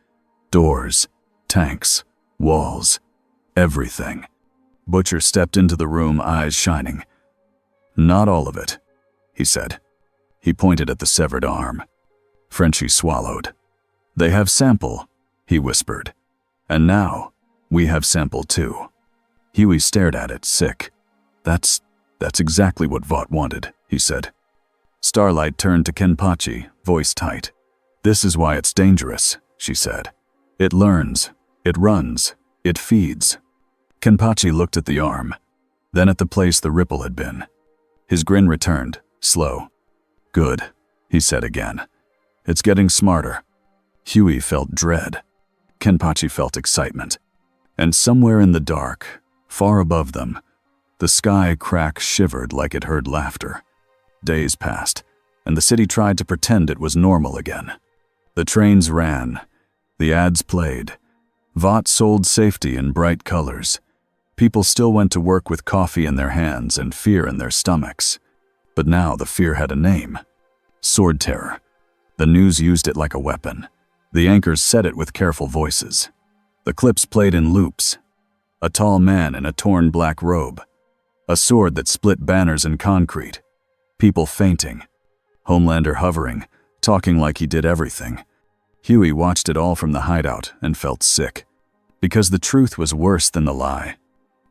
"Doors, tanks, walls, everything." Butcher stepped into the room, eyes shining. "Not all of it," he said. He pointed at the severed arm. Frenchie swallowed. "They have sample," he whispered. "And now, we have sample too." Huey stared at it, sick. That's exactly what Vought wanted," he said. Starlight turned to Kenpachi, voice tight. "This is why it's dangerous," she said. "It learns, it runs, it feeds." Kenpachi looked at the arm, then at the place the ripple had been. His grin returned, slow. "Good," he said again. "It's getting smarter." Huey felt dread. Kenpachi felt excitement. And somewhere in the dark, far above them, the sky crack shivered like it heard laughter. Days passed, and the city tried to pretend it was normal again. The trains ran. The ads played. Vought sold safety in bright colors. People still went to work with coffee in their hands and fear in their stomachs. But now the fear had a name. Sword Terror. The news used it like a weapon. The anchors said it with careful voices. The clips played in loops. A tall man in a torn black robe. A sword that split banners in concrete. People fainting. Homelander hovering, talking like he did everything. Huey watched it all from the hideout and felt sick. Because the truth was worse than the lie.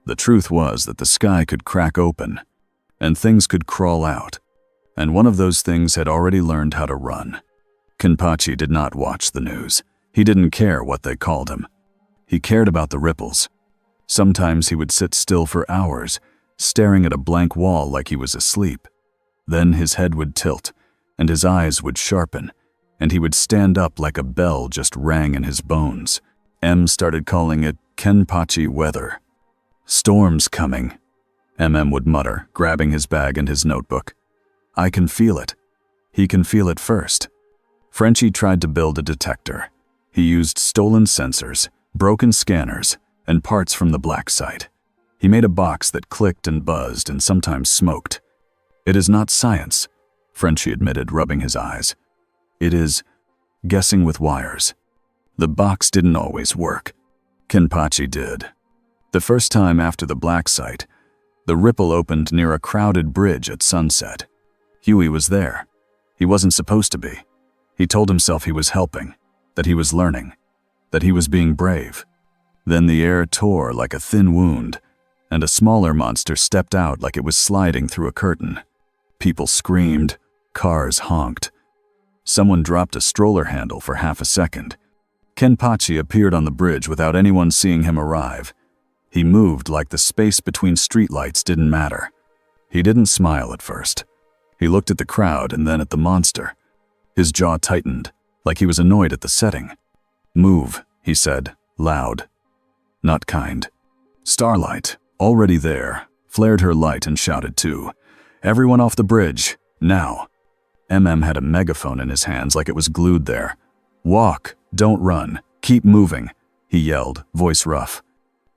The truth was that the sky could crack open, and things could crawl out, and one of those things had already learned how to run. Kenpachi did not watch the news. He didn't care what they called him. He cared about the ripples. Sometimes he would sit still for hours, staring at a blank wall like he was asleep. Then his head would tilt, and his eyes would sharpen, and he would stand up like a bell just rang in his bones. M started calling it Kenpachi weather. "Storm's coming," MM would mutter, grabbing his bag and his notebook. "I can feel it." He can feel it first. Frenchie tried to build a detector. He used stolen sensors, broken scanners, and parts from the black site. He made a box that clicked and buzzed and sometimes smoked. "It is not science," Frenchie admitted, rubbing his eyes. "It is guessing with wires." The box didn't always work. Kenpachi did. The first time after the black site, the ripple opened near a crowded bridge at sunset. Huey was there. He wasn't supposed to be. He told himself he was helping, that he was learning, that he was being brave. Then the air tore like a thin wound, and a smaller monster stepped out like it was sliding through a curtain. People screamed, cars honked. Someone dropped a stroller handle for half a second. Kenpachi appeared on the bridge without anyone seeing him arrive. He moved like the space between streetlights didn't matter. He didn't smile at first. He looked at the crowd and then at the monster. His jaw tightened, like he was annoyed at the setting. "Move," he said, loud. Not kind. Starlight, already there, flared her light and shouted too. "Everyone off the bridge, now." MM had a megaphone in his hands like it was glued there. "Walk, don't run, keep moving," he yelled, voice rough.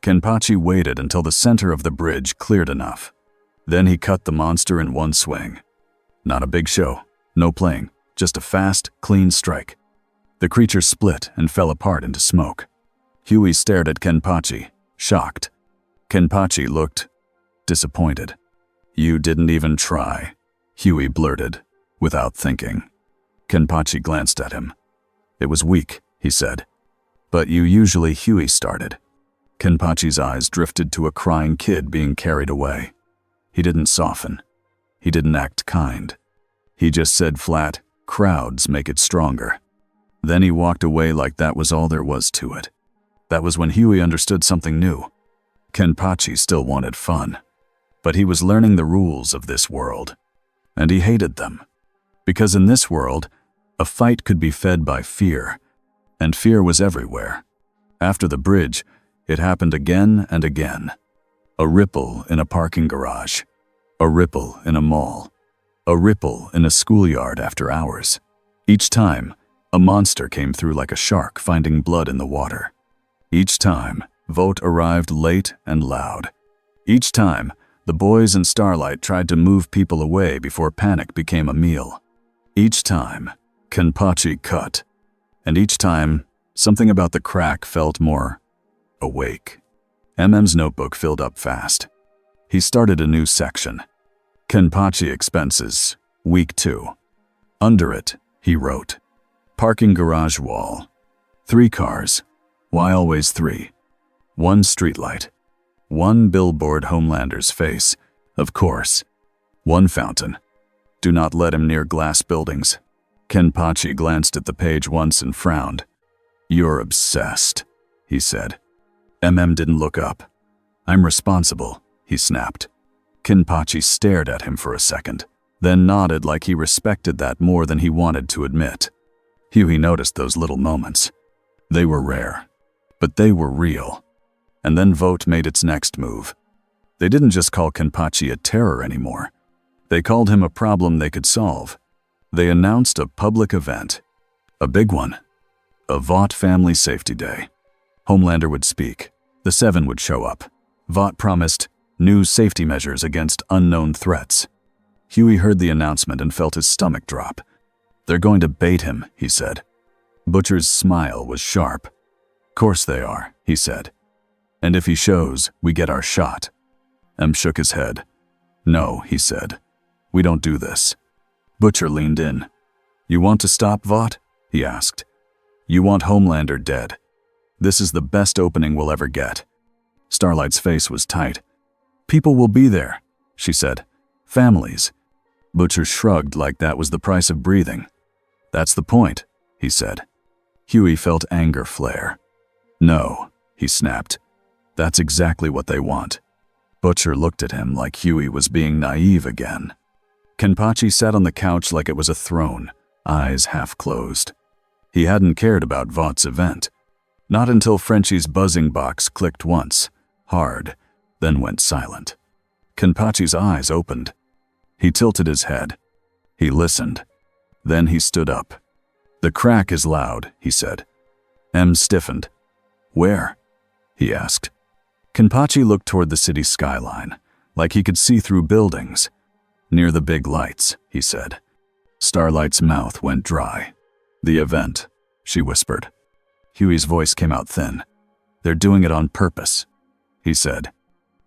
Kenpachi waited until the center of the bridge cleared enough. Then he cut the monster in one swing. Not a big show, no playing, just a fast, clean strike. The creature split and fell apart into smoke. Huey stared at Kenpachi, shocked. Kenpachi looked disappointed. "You didn't even try," Huey blurted, without thinking. Kenpachi glanced at him. "It was weak," he said. "But you usually," Huey started. Kenpachi's eyes drifted to a crying kid being carried away. He didn't soften. He didn't act kind. He just said flat, "Crowds make it stronger." Then he walked away like that was all there was to it. That was when Huey understood something new. Kenpachi still wanted fun, but he was learning the rules of this world, and he hated them. Because in this world, a fight could be fed by fear, and fear was everywhere. After the bridge, it happened again and again. A ripple in a parking garage, a ripple in a mall, a ripple in a schoolyard after hours. Each time, a monster came through like a shark finding blood in the water. Each time, Vote arrived late and loud. Each time, the boys and Starlight tried to move people away before panic became a meal. Each time, Kenpachi cut. And each time, something about the crack felt more awake. MM's notebook filled up fast. He started a new section. Kenpachi expenses, week 2. Under it, he wrote, parking garage wall. 3 cars. Why always 3? 1 streetlight. 1 billboard Homelander's face, of course. 1 fountain. Do not let him near glass buildings. Kenpachi glanced at the page once and frowned. You're obsessed, he said. MM didn't look up. I'm responsible, he snapped. Kenpachi stared at him for a second, then nodded like he respected that more than he wanted to admit. Huey noticed those little moments. They were rare, but they were real. And then Vote made its next move. They didn't just call Kenpachi a terror anymore. They called him a problem they could solve. They announced a public event. A big one. A Vought Family Safety Day. Homelander would speak. The 7 would show up. Vought promised new safety measures against unknown threats. Huey heard the announcement and felt his stomach drop. They're going to bait him, he said. Butcher's smile was sharp. Course they are, he said. And if he shows, we get our shot. M shook his head. No, he said. We don't do this. Butcher leaned in. You want to stop Vought? He asked. You want Homelander dead. This is the best opening we'll ever get. Starlight's face was tight. People will be there, she said. Families. Butcher shrugged like that was the price of breathing. That's the point, he said. Huey felt anger flare. No, he snapped. That's exactly what they want. Butcher looked at him like Huey was being naive again. Kenpachi sat on the couch like it was a throne, eyes half closed. He hadn't cared about Vought's event. Not until Frenchie's buzzing box clicked once, hard, then went silent. Kenpachi's eyes opened. He tilted his head. He listened. Then he stood up. "The crack is loud," he said. M stiffened. "Where?" he asked. Kenpachi looked toward the city skyline, like he could see through buildings. "Near the big lights," he said. Starlight's mouth went dry. "The event," she whispered. Huey's voice came out thin. "They're doing it on purpose," he said.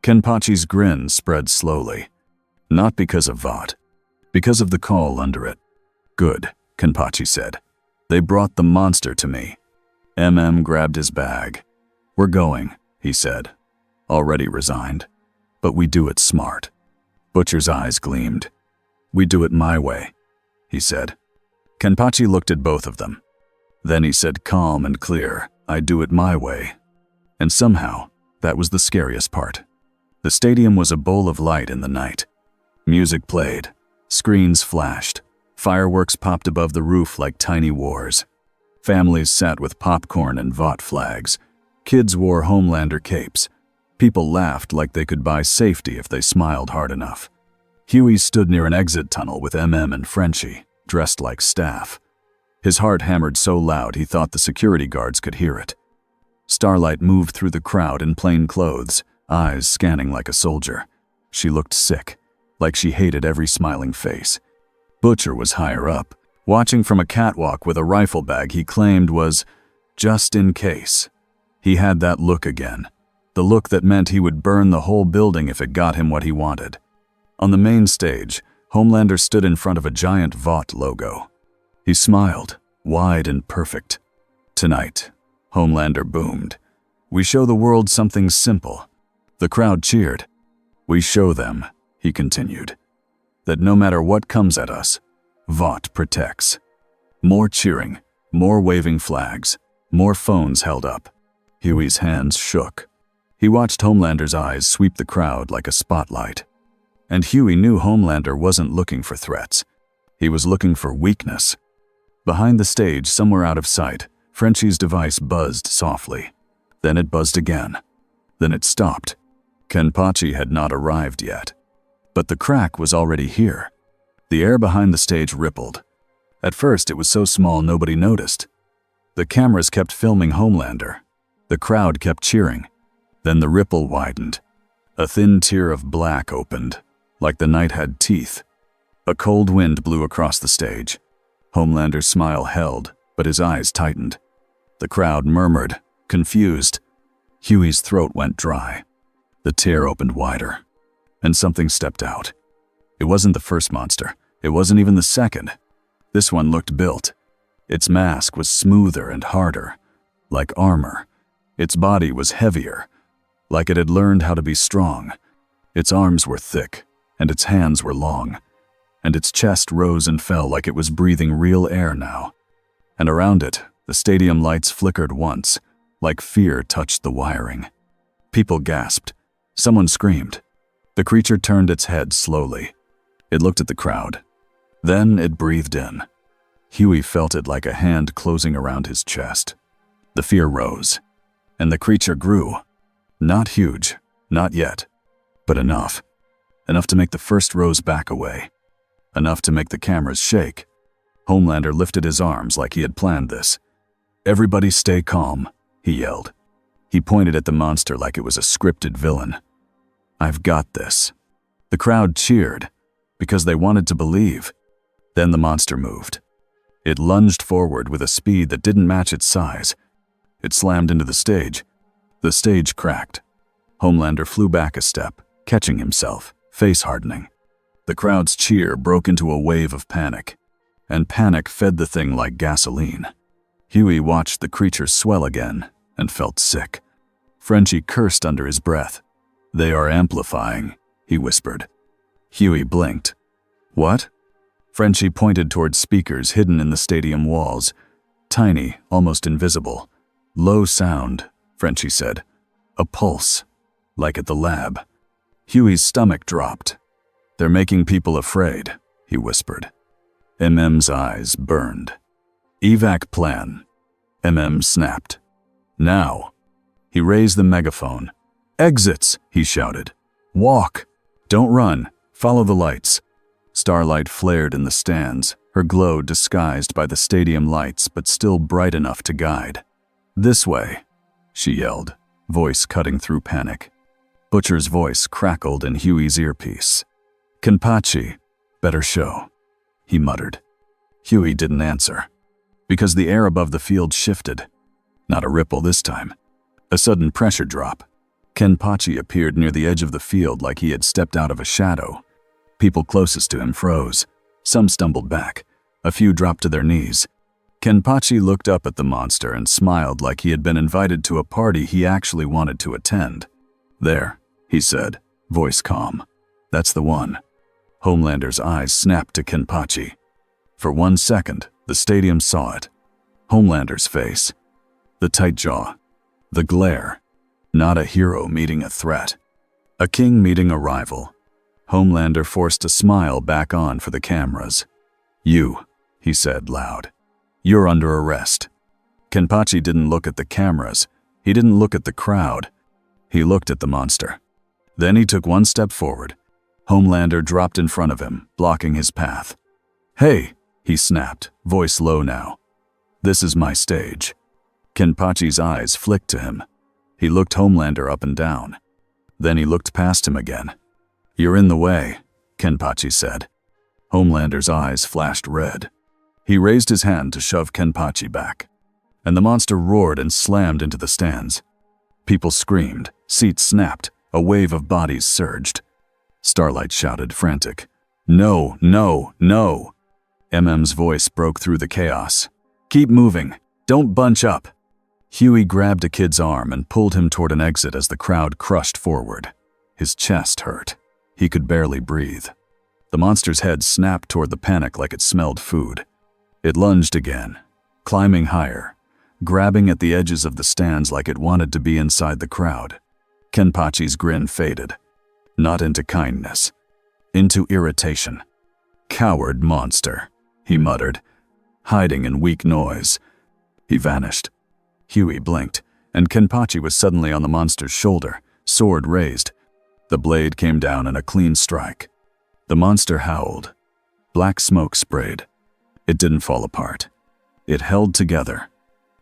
Kenpachi's grin spread slowly. "Not because of Vought. Because of the call under it." "Good," Kenpachi said. "They brought the monster to me." MM grabbed his bag. "We're going," he said, already resigned. "But we do it smart." Butcher's eyes gleamed. "We do it my way," he said. Kenpachi looked at both of them. Then he said calm and clear, "I do it my way." And somehow, that was the scariest part. The stadium was a bowl of light in the night. Music played. Screens flashed. Fireworks popped above the roof like tiny wars. Families sat with popcorn and Vought flags. Kids wore Homelander capes. People laughed like they could buy safety if they smiled hard enough. Huey stood near an exit tunnel with MM and Frenchie, dressed like staff. His heart hammered so loud he thought the security guards could hear it. Starlight moved through the crowd in plain clothes, eyes scanning like a soldier. She looked sick, like she hated every smiling face. Butcher was higher up, watching from a catwalk with a rifle bag he claimed was just in case. He had that look again, the look that meant he would burn the whole building if it got him what he wanted. On the main stage, Homelander stood in front of a giant Vought logo. He smiled, wide and perfect. "Tonight," Homelander boomed, "we show the world something simple." The crowd cheered. "We show them," he continued, "that no matter what comes at us, Vought protects." More cheering, more waving flags, more phones held up. Huey's hands shook. He watched Homelander's eyes sweep the crowd like a spotlight. And Huey knew Homelander wasn't looking for threats. He was looking for weakness. Behind the stage, somewhere out of sight, Frenchie's device buzzed softly. Then it buzzed again. Then it stopped. Kenpachi had not arrived yet. But the crack was already here. The air behind the stage rippled. At first, it was so small nobody noticed. The cameras kept filming Homelander. The crowd kept cheering. Then the ripple widened. A thin tear of black opened, like the night had teeth. A cold wind blew across the stage. Homelander's smile held, but his eyes tightened. The crowd murmured, confused. Huey's throat went dry. The tear opened wider, and something stepped out. It wasn't the first monster. It wasn't even the second. This one looked built. Its mask was smoother and harder, like armor. Its body was heavier, like it had learned how to be strong. Its arms were thick, and its hands were long, and its chest rose and fell like it was breathing real air now. And around it, the stadium lights flickered once, like fear touched the wiring. People gasped. Someone screamed. The creature turned its head slowly. It looked at the crowd. Then it breathed in. Huey felt it like a hand closing around his chest. The fear rose, and the creature grew. Not huge, not yet, but enough. Enough to make the first rows back away. Enough to make the cameras shake. Homelander lifted his arms like he had planned this. "Everybody stay calm," he yelled. He pointed at the monster like it was a scripted villain. "I've got this." The crowd cheered, because they wanted to believe. Then the monster moved. It lunged forward with a speed that didn't match its size. It slammed into the stage. The stage cracked. Homelander flew back a step, catching himself, face hardening. The crowd's cheer broke into a wave of panic, and panic fed the thing like gasoline. Huey watched the creature swell again and felt sick. Frenchie cursed under his breath. "They are amplifying," he whispered. Huey blinked. "What?" Frenchie pointed toward speakers hidden in the stadium walls. Tiny, almost invisible. "Low sound," Frenchie said. "A pulse, like at the lab." Huey's stomach dropped. "They're making people afraid," he whispered. MM's eyes burned. Evac plan. MM snapped. Now. He raised the megaphone. Exits, he shouted. Walk. Don't run. Follow the lights. Starlight flared in the stands, her glow disguised by the stadium lights but still bright enough to guide. This way, she yelled, voice cutting through panic. Butcher's voice crackled in Huey's earpiece. Kenpachi, better show, he muttered. Huey didn't answer, because the air above the field shifted. Not a ripple this time. A sudden pressure drop. Kenpachi appeared near the edge of the field like he had stepped out of a shadow. People closest to him froze. Some stumbled back. A few dropped to their knees. Kenpachi looked up at the monster and smiled like he had been invited to a party he actually wanted to attend. There, he said, voice calm. That's the one. Homelander's eyes snapped to Kenpachi. For 1 second, the stadium saw it. Homelander's face. The tight jaw. The glare. Not a hero meeting a threat. A king meeting a rival. Homelander forced a smile back on for the cameras. You, he said loud. You're under arrest. Kenpachi didn't look at the cameras. He didn't look at the crowd. He looked at the monster. Then he took 1 step forward. Homelander dropped in front of him, blocking his path. Hey, he snapped, voice low now. This is my stage. Kenpachi's eyes flicked to him. He looked Homelander up and down. Then he looked past him again. You're in the way, Kenpachi said. Homelander's eyes flashed red. He raised his hand to shove Kenpachi back, and the monster roared and slammed into the stands. People screamed, seats snapped, a wave of bodies surged. Starlight shouted, frantic. No, no, no. MM's voice broke through the chaos. Keep moving. Don't bunch up. Huey grabbed a kid's arm and pulled him toward an exit as the crowd crushed forward. His chest hurt. He could barely breathe. The monster's head snapped toward the panic like it smelled food. It lunged again, climbing higher, grabbing at the edges of the stands like it wanted to be inside the crowd. Kenpachi's grin faded. Not into kindness. Into irritation. Coward monster, he muttered, hiding in weak noise. He vanished. Huey blinked, and Kenpachi was suddenly on the monster's shoulder, sword raised. The blade came down in a clean strike. The monster howled. Black smoke sprayed. It didn't fall apart. It held together.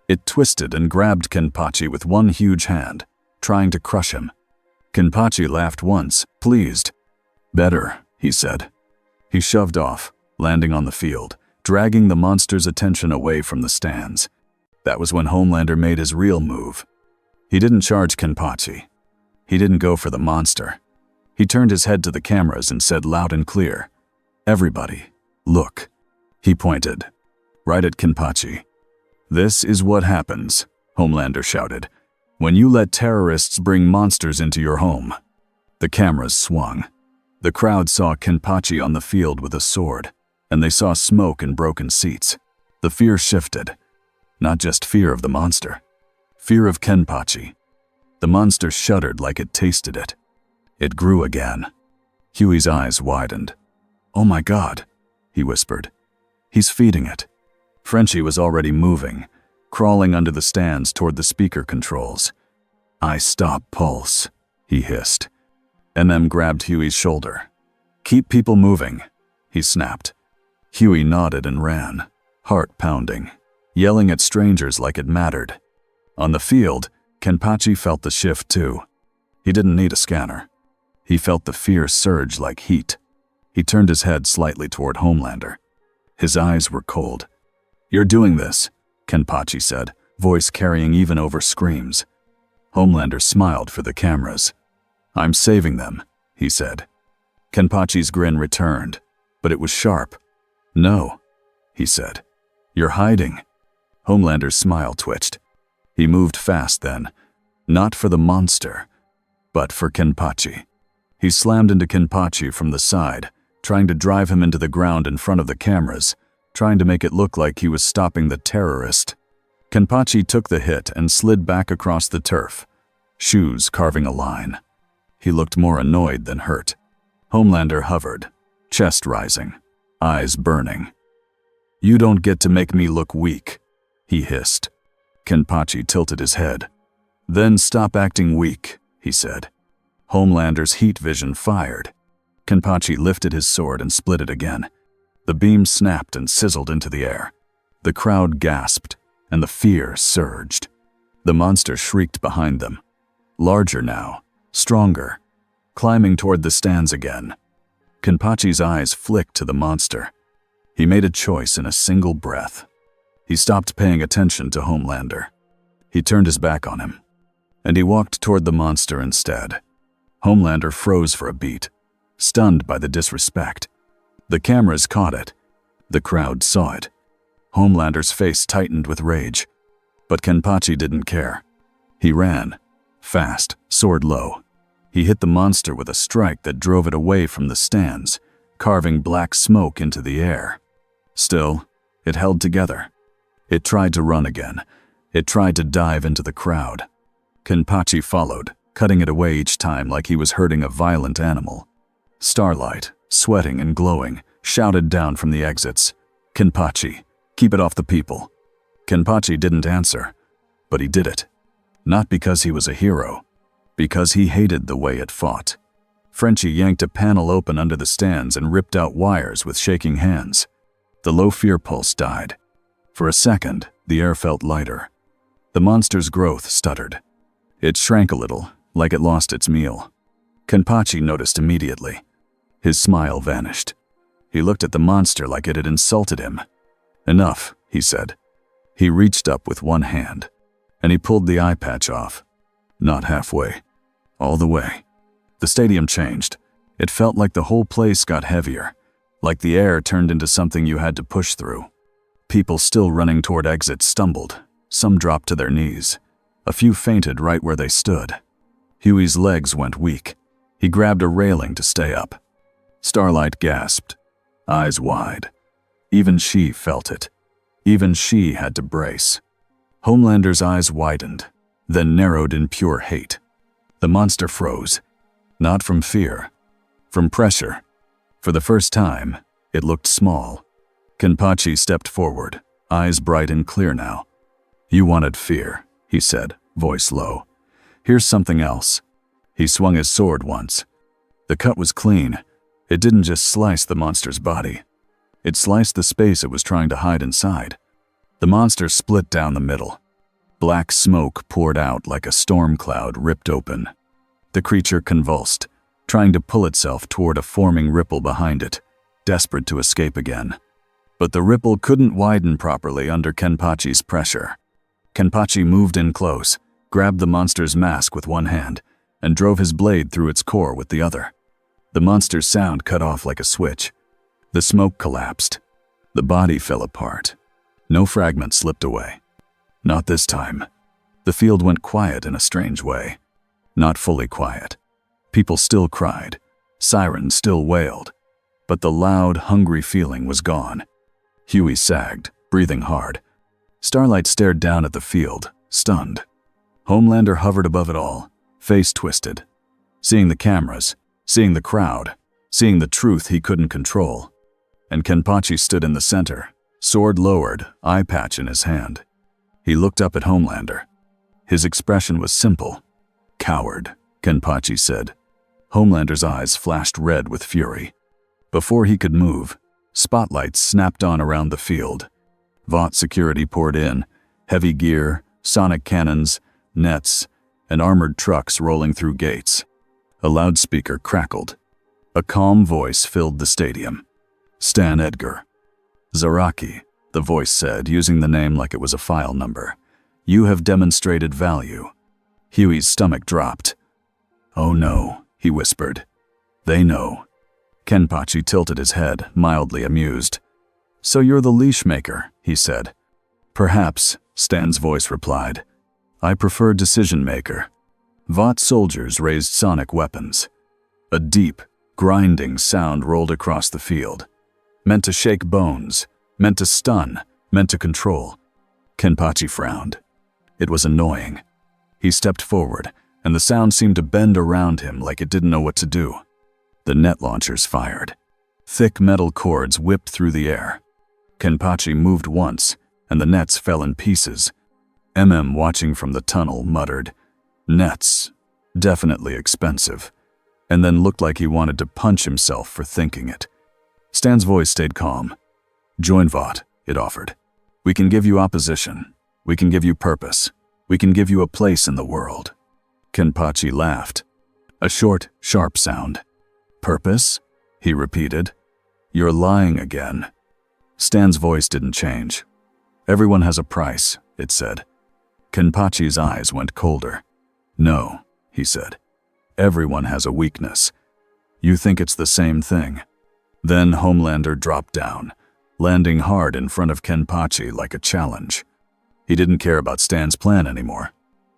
It twisted and grabbed Kenpachi with one huge hand, trying to crush him. Kenpachi laughed once, pleased. Better, he said. He shoved off, landing on the field, dragging the monster's attention away from the stands. That was when Homelander made his real move. He didn't charge Kenpachi. He didn't go for the monster. He turned his head to the cameras and said loud and clear, "Everybody, look." He pointed, right at Kenpachi. "This is what happens," Homelander shouted, "when you let terrorists bring monsters into your home." The cameras swung. The crowd saw Kenpachi on the field with a sword, and they saw smoke and broken seats. The fear shifted. Not just fear of the monster. Fear of Kenpachi. The monster shuddered like it tasted it. It grew again. Huey's eyes widened. "Oh my God," he whispered. "He's feeding it." Frenchie was already moving, crawling under the stands toward the speaker controls. "I stop pulse," he hissed. MM grabbed Huey's shoulder. "Keep people moving," he snapped. Huey nodded and ran, heart pounding, yelling at strangers like it mattered. On the field, Kenpachi felt the shift too. He didn't need a scanner. He felt the fear surge like heat. He turned his head slightly toward Homelander. His eyes were cold. "You're doing this," Kenpachi said, voice carrying even over screams. Homelander smiled for the cameras. "I'm saving them," he said. Kenpachi's grin returned, but it was sharp. "No," he said. "You're hiding." Homelander's smile twitched. He moved fast then, not for the monster, but for Kenpachi. He slammed into Kenpachi from the side, trying to drive him into the ground in front of the cameras, trying to make it look like he was stopping the terrorist. Kenpachi took the hit and slid back across the turf, shoes carving a line. He looked more annoyed than hurt. Homelander hovered, chest rising. eyes burning. "You don't get to make me look weak," he hissed. Kenpachi tilted his head. "Then stop acting weak," he said. Homelander's heat vision fired. Kenpachi lifted his sword and split it again. The beam snapped and sizzled into the air. The crowd gasped, and the fear surged. The monster shrieked behind them. Larger now, stronger, climbing toward the stands again. Kenpachi's eyes flicked to the monster. He made a choice in a single breath. He stopped paying attention to Homelander. He turned his back on him, and he walked toward the monster instead. Homelander froze for a beat, stunned by the disrespect. The cameras caught it. The crowd saw it. Homelander's face tightened with rage. But Kenpachi didn't care. He ran, fast, sword low. He hit the monster with a strike that drove it away from the stands, carving black smoke into the air. Still, it held together. It tried to run again. It tried to dive into the crowd. Kenpachi followed, cutting it away each time like he was hurting a violent animal. Starlight, sweating and glowing, shouted down from the exits, "Kenpachi, keep it off the people." Kenpachi didn't answer, but he did it. Not because he was a hero, because he hated the way it fought. Frenchie yanked a panel open under the stands and ripped out wires with shaking hands. The low fear pulse died. For a second, the air felt lighter. The monster's growth stuttered. It shrank a little, like it lost its meal. Kenpachi noticed immediately. His smile vanished. He looked at the monster like it had insulted him. "Enough," he said. He reached up with one hand, and he pulled the eye patch off. Not halfway. All the way. The stadium changed. It felt like the whole place got heavier, like the air turned into something you had to push through. People still running toward exits stumbled. Some dropped to their knees. A few fainted right where they stood. Huey's legs went weak. He grabbed a railing to stay up. Starlight gasped, eyes wide. Even she felt it. Even she had to brace. Homelander's eyes widened, then narrowed in pure hate. The monster froze. Not from fear, from pressure. For the first time, it looked small. Kenpachi stepped forward, eyes bright and clear now. "You wanted fear," he said, voice low. "Here's something else." He swung his sword once. The cut was clean. It didn't just slice the monster's body. It sliced the space it was trying to hide inside. The monster split down the middle. Black smoke poured out like a storm cloud ripped open. The creature convulsed, trying to pull itself toward a forming ripple behind it, desperate to escape again. But the ripple couldn't widen properly under Kenpachi's pressure. Kenpachi moved in close, grabbed the monster's mask with one hand, and drove his blade through its core with the other. The monster's sound cut off like a switch. The smoke collapsed. The body fell apart. No fragment slipped away. Not this time. The field went quiet in a strange way. Not fully quiet. People still cried. Sirens still wailed. But the loud, hungry feeling was gone. Huey sagged, breathing hard. Starlight stared down at the field, stunned. Homelander hovered above it all, face twisted. Seeing the cameras, seeing the crowd, seeing the truth he couldn't control. And Kenpachi stood in the center, sword lowered, eye patch in his hand. He looked up at Homelander. His expression was simple. "Coward," Kenpachi said. Homelander's eyes flashed red with fury. Before he could move, spotlights snapped on around the field. Vought security poured in, heavy gear, sonic cannons, nets, and armored trucks rolling through gates. A loudspeaker crackled. A calm voice filled the stadium. "Stan Edgar." "Zaraki," the voice said, using the name like it was a file number. "You have demonstrated value." Huey's stomach dropped. "Oh no," he whispered. "They know." Kenpachi tilted his head, mildly amused. "So you're the leash maker," he said. "Perhaps," Stan's voice replied. "I prefer decision maker." Vought soldiers raised sonic weapons. A deep, grinding sound rolled across the field. Meant to shake bones, meant to stun, meant to control. Kenpachi frowned. It was annoying. He stepped forward, and the sound seemed to bend around him like it didn't know what to do. The net launchers fired. Thick metal cords whipped through the air. Kenpachi moved once, and the nets fell in pieces. Watching from the tunnel, muttered, "Nets. Definitely expensive," and then looked like he wanted to punch himself for thinking it. Stan's voice stayed calm. "Join Vought," it offered. "We can give you opposition. We can give you purpose. We can give you a place in the world." Kenpachi laughed. A short, sharp sound. "Purpose?" he repeated. "You're lying again." Stan's voice didn't change. "Everyone has a price," it said. Kenpachi's eyes went colder. "No," he said. "Everyone has a weakness. You think it's the same thing." Then Homelander dropped down, landing hard in front of Kenpachi like a challenge. He didn't care about Stan's plan anymore.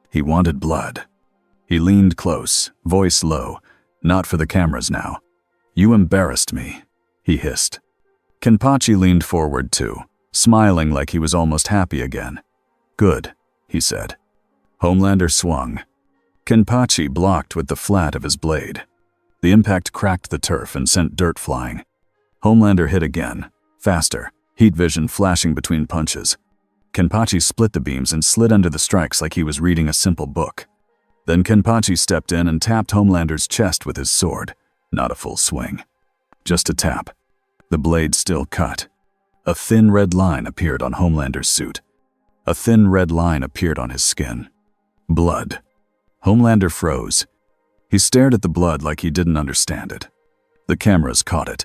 He wanted blood. He leaned close, voice low, not for the cameras now. "You embarrassed me," he hissed. Kenpachi leaned forward too, smiling like he was almost happy again. "Good," he said. Homelander swung. Kenpachi blocked with the flat of his blade. The impact cracked the turf and sent dirt flying. Homelander hit again, faster, heat vision flashing between punches. Kenpachi split the beams and slid under the strikes like he was reading a simple book. Then Kenpachi stepped in and tapped Homelander's chest with his sword. Not a full swing. Just a tap. The blade still cut. A thin red line appeared on Homelander's suit. A thin red line appeared on his skin. Blood. Homelander froze. He stared at the blood like he didn't understand it. The cameras caught it.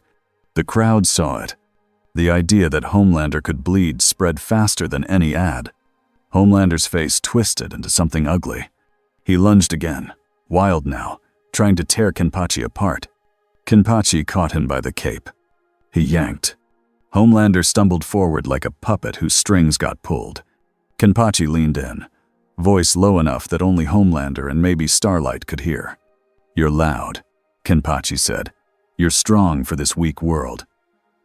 The crowd saw it. The idea that Homelander could bleed spread faster than any ad. Homelander's face twisted into something ugly. He lunged again, wild now, trying to tear Kenpachi apart. Kenpachi caught him by the cape. He yanked. Homelander stumbled forward like a puppet whose strings got pulled. Kenpachi leaned in, voice low enough that only Homelander and maybe Starlight could hear. "You're loud," Kenpachi said. "You're strong for this weak world.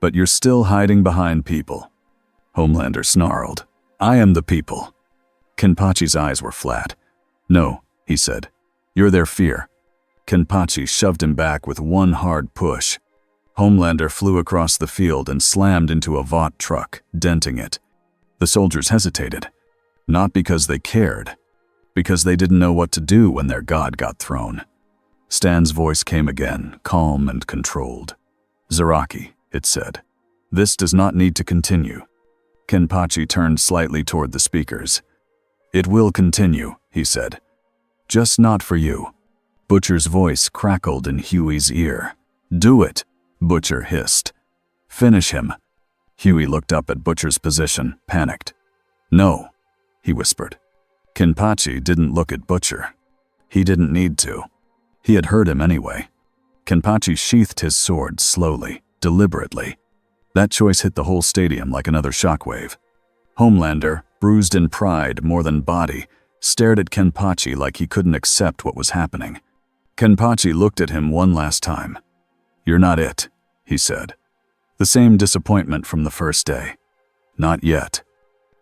But you're still hiding behind people." Homelander snarled. "I am the people." Kenpachi's eyes were flat. "No," he said. "You're their fear." Kenpachi shoved him back with one hard push. Homelander flew across the field and slammed into a Vought truck, denting it. The soldiers hesitated. Not because they cared, because they didn't know what to do when their god got thrown. Stan's voice came again, calm and controlled. "Zaraki," it said. "This does not need to continue." Kenpachi turned slightly toward the speakers. "It will continue," he said. "Just not for you." Butcher's voice crackled in Huey's ear. "Do it," Butcher hissed. "Finish him." Huey looked up at Butcher's position, panicked. "No," he whispered. Kenpachi didn't look at Butcher. He didn't need to. He had heard him anyway. Kenpachi sheathed his sword slowly, deliberately. That choice hit the whole stadium like another shockwave. Homelander, bruised in pride more than body, stared at Kenpachi like he couldn't accept what was happening. Kenpachi looked at him one last time. "You're not it," he said. The same disappointment from the first day. "Not yet."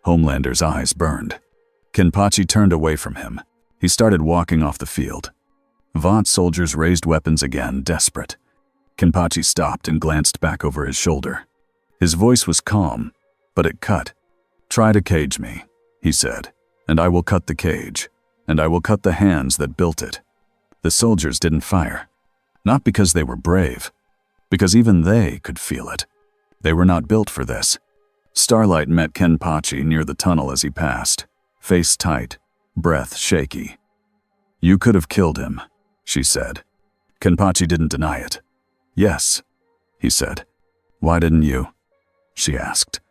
Homelander's eyes burned. Kenpachi turned away from him. He started walking off the field. Vought soldiers raised weapons again, desperate. Kenpachi stopped and glanced back over his shoulder. His voice was calm, but it cut. "Try to cage me," he said, "and I will cut the cage, and I will cut the hands that built it." The soldiers didn't fire. Not because they were brave, because even they could feel it. They were not built for this. Starlight met Kenpachi near the tunnel as he passed, face tight, breath shaky. "You could have killed him," she said. Kenpachi didn't deny it. "Yes," he said. "Why didn't you?" she asked.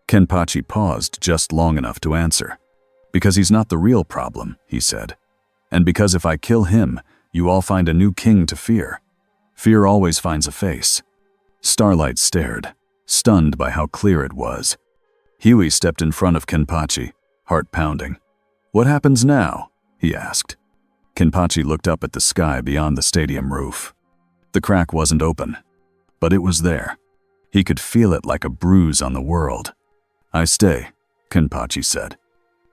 Kenpachi paused just long enough to answer. "Because he's not the real problem," he said. "And because if I kill him, you all find a new king to fear. Fear always finds a face." Starlight stared, stunned by how clear it was. Huey stepped in front of Kenpachi, heart pounding. "What happens now?" he asked. Kenpachi looked up at the sky beyond the stadium roof. The crack wasn't open, but it was there. He could feel it like a bruise on the world. "I stay," Kenpachi said.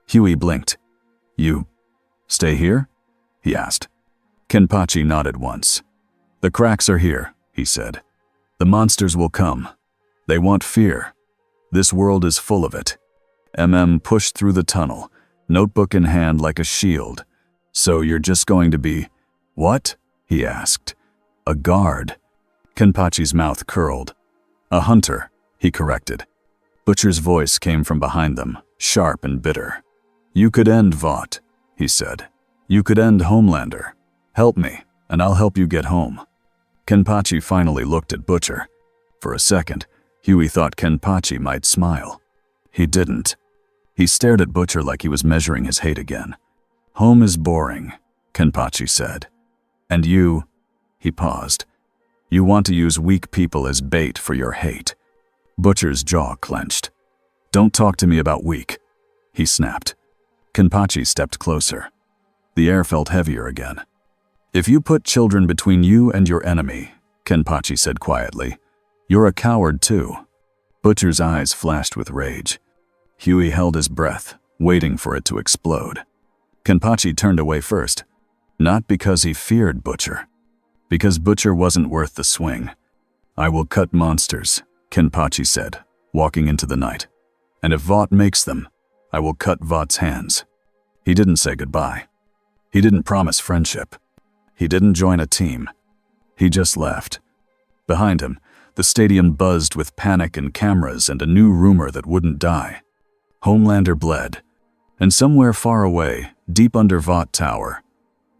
Huey blinked. "You stay here?" he asked. Kenpachi nodded once. "The cracks are here," he said. The monsters will come. They want fear. This world is full of it. Pushed through the tunnel, notebook in hand like a shield. So you're just going to be, what? He asked. A guard. Kenpachi's mouth curled. A hunter, he corrected. Butcher's voice came from behind them, sharp and bitter. You could end Vought, he said. You could end Homelander. Help me, and I'll help you get home. Kenpachi finally looked at Butcher. For a second, Huey thought Kenpachi might smile. He didn't. He stared at Butcher like he was measuring his hate again. Home is boring, Kenpachi said. And you, he paused. You want to use weak people as bait for your hate. Butcher's jaw clenched. Don't talk to me about weak, he snapped. Kenpachi stepped closer. The air felt heavier again. If you put children between you and your enemy, Kenpachi said quietly, you're a coward too. Butcher's eyes flashed with rage. Huey held his breath, waiting for it to explode. Kenpachi turned away first, not because he feared Butcher, because Butcher wasn't worth the swing. I will cut monsters, Kenpachi said, walking into the night. And if Vought makes them, I will cut Vought's hands. He didn't say goodbye. He didn't promise friendship. He didn't join a team. He just left. Behind him, the stadium buzzed with panic and cameras and a new rumor that wouldn't die. Homelander bled. And somewhere far away, deep under Vought Tower,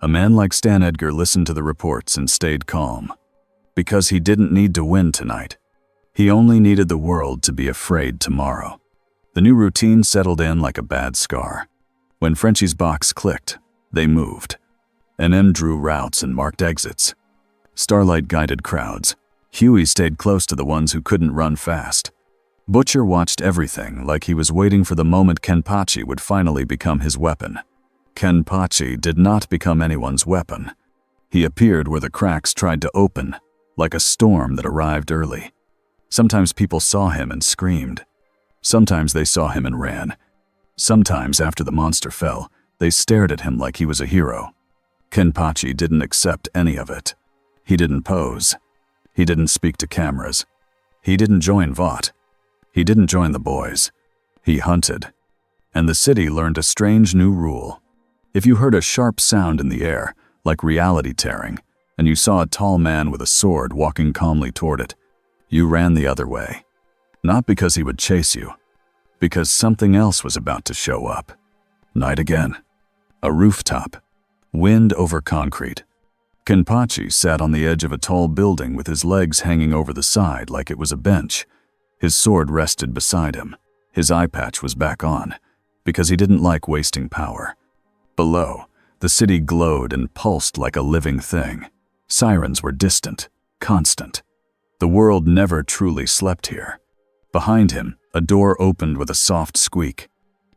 a man like Stan Edgar listened to the reports and stayed calm. Because he didn't need to win tonight. He only needed the world to be afraid tomorrow. The new routine settled in like a bad scar. When Frenchie's box clicked, they moved. NM drew routes and marked exits. Starlight guided crowds. Huey stayed close to the ones who couldn't run fast. Butcher watched everything like he was waiting for the moment Kenpachi would finally become his weapon. Kenpachi did not become anyone's weapon. He appeared where the cracks tried to open, like a storm that arrived early. Sometimes people saw him and screamed. Sometimes they saw him and ran. Sometimes after the monster fell, they stared at him like he was a hero. Kenpachi didn't accept any of it. He didn't pose. He didn't speak to cameras. He didn't join Vought. He didn't join the boys. He hunted. And the city learned a strange new rule. If you heard a sharp sound in the air, like reality tearing, and you saw a tall man with a sword walking calmly toward it, you ran the other way. Not because he would chase you, because something else was about to show up. Night again. A rooftop. Wind over concrete. Kenpachi sat on the edge of a tall building with his legs hanging over the side like it was a bench. His sword rested beside him. His eye patch was back on, because he didn't like wasting power. Below, the city glowed and pulsed like a living thing. Sirens were distant, constant. The world never truly slept here. Behind him, a door opened with a soft squeak.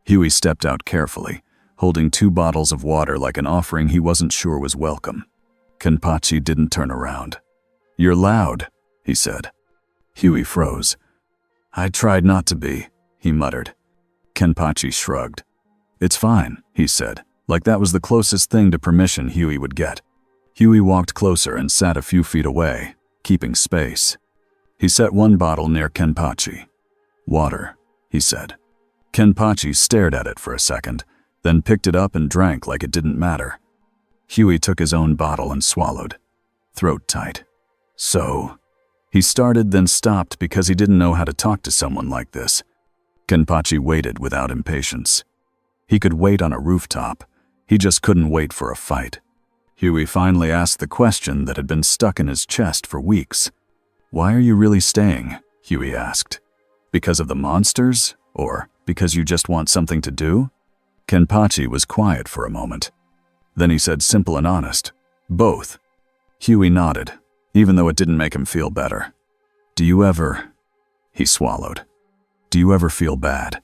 Huey stepped out carefully, holding 2 bottles of water like an offering he wasn't sure was welcome. Kenpachi didn't turn around. You're loud, he said. Huey froze. I tried not to be, he muttered. Kenpachi shrugged. It's fine, he said, like that was the closest thing to permission Huey would get. Huey walked closer and sat a few feet away, keeping space. He set 1 bottle near Kenpachi. Water, he said. Kenpachi stared at it for a second, then picked it up and drank like it didn't matter. Huey took his own bottle and swallowed. Throat tight. So, he started then stopped because he didn't know how to talk to someone like this. Kenpachi waited without impatience. He could wait on a rooftop. He just couldn't wait for a fight. Huey finally asked the question that had been stuck in his chest for weeks. Why are you really staying? Huey asked. Because of the monsters? Or because you just want something to do? Kenpachi was quiet for a moment. Then he said simple and honest, both. Huey nodded, even though it didn't make him feel better. Do you ever... He swallowed. Do you ever feel bad?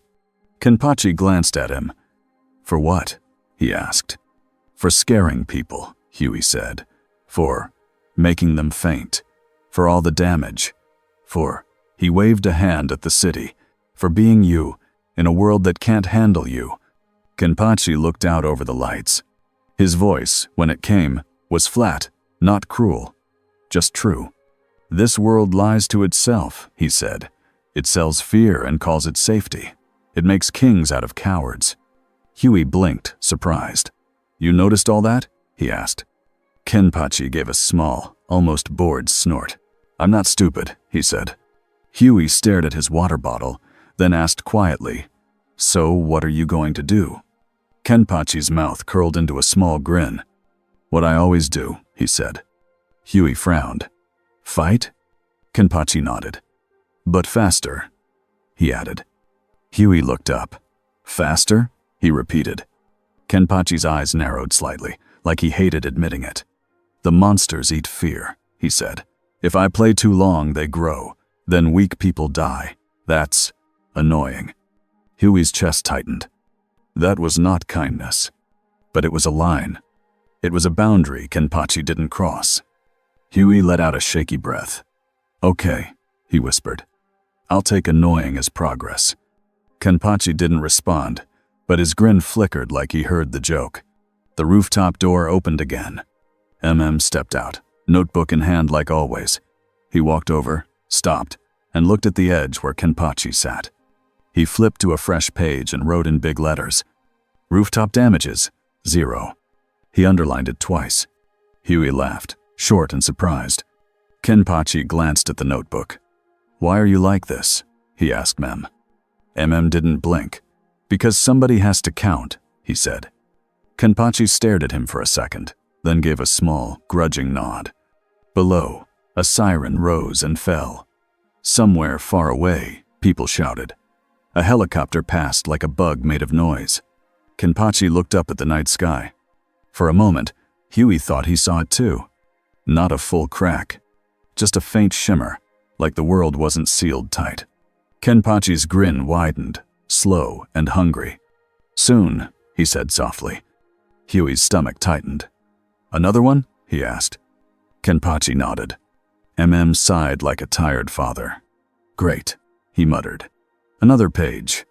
Kenpachi glanced at him. For what? He asked. For scaring people, Huey said. For making them faint. For all the damage. For... He waved a hand at the city. For being you, in a world that can't handle you. Kenpachi looked out over the lights. His voice, when it came, was flat, not cruel, just true. "This world lies to itself," he said. "It sells fear and calls it safety. It makes kings out of cowards." Huey blinked, surprised. "You noticed all that?" he asked. Kenpachi gave a small, almost bored snort. "I'm not stupid," he said. Huey stared at his water bottle, then asked quietly, "So what are you going to do?" Kenpachi's mouth curled into a small grin. "What I always do," he said. Huey frowned. "Fight?" Kenpachi nodded. "But faster," he added. Huey looked up. "Faster?" he repeated. Kenpachi's eyes narrowed slightly, like he hated admitting it. "The monsters eat fear," he said. "If I play too long, they grow. Then weak people die. That's annoying." Huey's chest tightened. That was not kindness. But it was a line. It was a boundary Kenpachi didn't cross. Huey let out a shaky breath. "Okay," he whispered. "I'll take annoying as progress." Kenpachi didn't respond, but his grin flickered like he heard the joke. The rooftop door opened again. Stepped out, notebook in hand like always. He walked over, stopped, and looked at the edge where Kenpachi sat. He flipped to a fresh page and wrote in big letters, "Rooftop damages, 0. He underlined it twice. Huey laughed, short and surprised. Kenpachi glanced at the notebook. "Why are you like this?" he asked Mem. Didn't blink. "Because somebody has to count," he said. Kenpachi stared at him for a second, then gave a small, grudging nod. Below, a siren rose and fell. Somewhere far away, people shouted. A helicopter passed like a bug made of noise. Kenpachi looked up at the night sky. For a moment, Huey thought he saw it too. Not a full crack, just a faint shimmer, like the world wasn't sealed tight. Kenpachi's grin widened, slow and hungry. "Soon," he said softly. Huey's stomach tightened. "Another one?" he asked. Kenpachi nodded. Sighed like a tired father. "Great," he muttered. "Another page."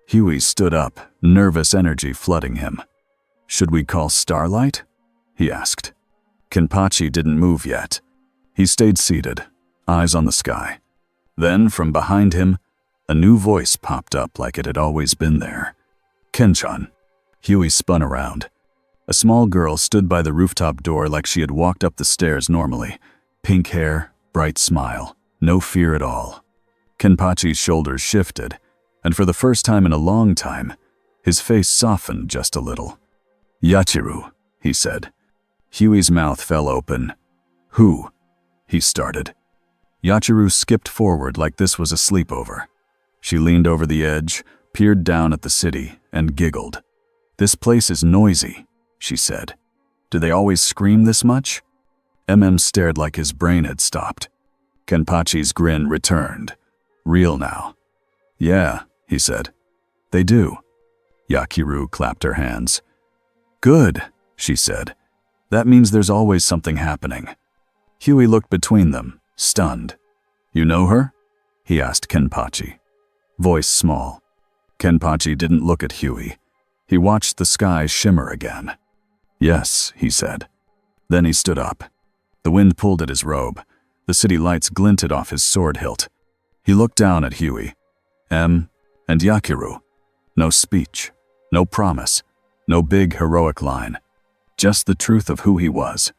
Huey stood up, nervous energy flooding him. "Should we call Starlight?" he asked. Kenpachi didn't move yet. He stayed seated, eyes on the sky. Then, from behind him, a new voice popped up like it had always been there. "Kenchan." Huey spun around. A small girl stood by the rooftop door like she had walked up the stairs normally. Pink hair, bright smile, no fear at all. Kenpachi's shoulders shifted, and for the first time in a long time, his face softened just a little. "Yachiru," he said. Huey's mouth fell open. "Who?" he started. Yachiru skipped forward like this was a sleepover. She leaned over the edge, peered down at the city, and giggled. "This place is noisy," she said. "Do they always scream this much?" Stared like his brain had stopped. Kenpachi's grin returned. Real now. "Yeah," he said. "They do." Yachiru clapped her hands. "Good," she said. "That means there's always something happening." Huey looked between them, stunned. "You know her?" he asked Kenpachi. Voice small. Kenpachi didn't look at Huey. He watched the sky shimmer again. "Yes," he said. Then he stood up. The wind pulled at his robe. The city lights glinted off his sword hilt. He looked down at Huey, and Yachiru. No speech, no promise, no big heroic line. Just the truth of who he was.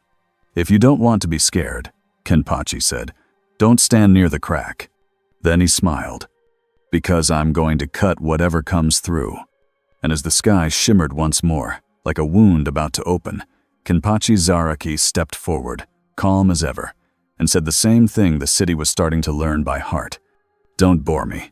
"If you don't want to be scared," Kenpachi said, "don't stand near the crack." Then he smiled. "Because I'm going to cut whatever comes through." And as the sky shimmered once more, like a wound about to open, Kenpachi Zaraki stepped forward, calm as ever, and said the same thing the city was starting to learn by heart. "Don't bore me.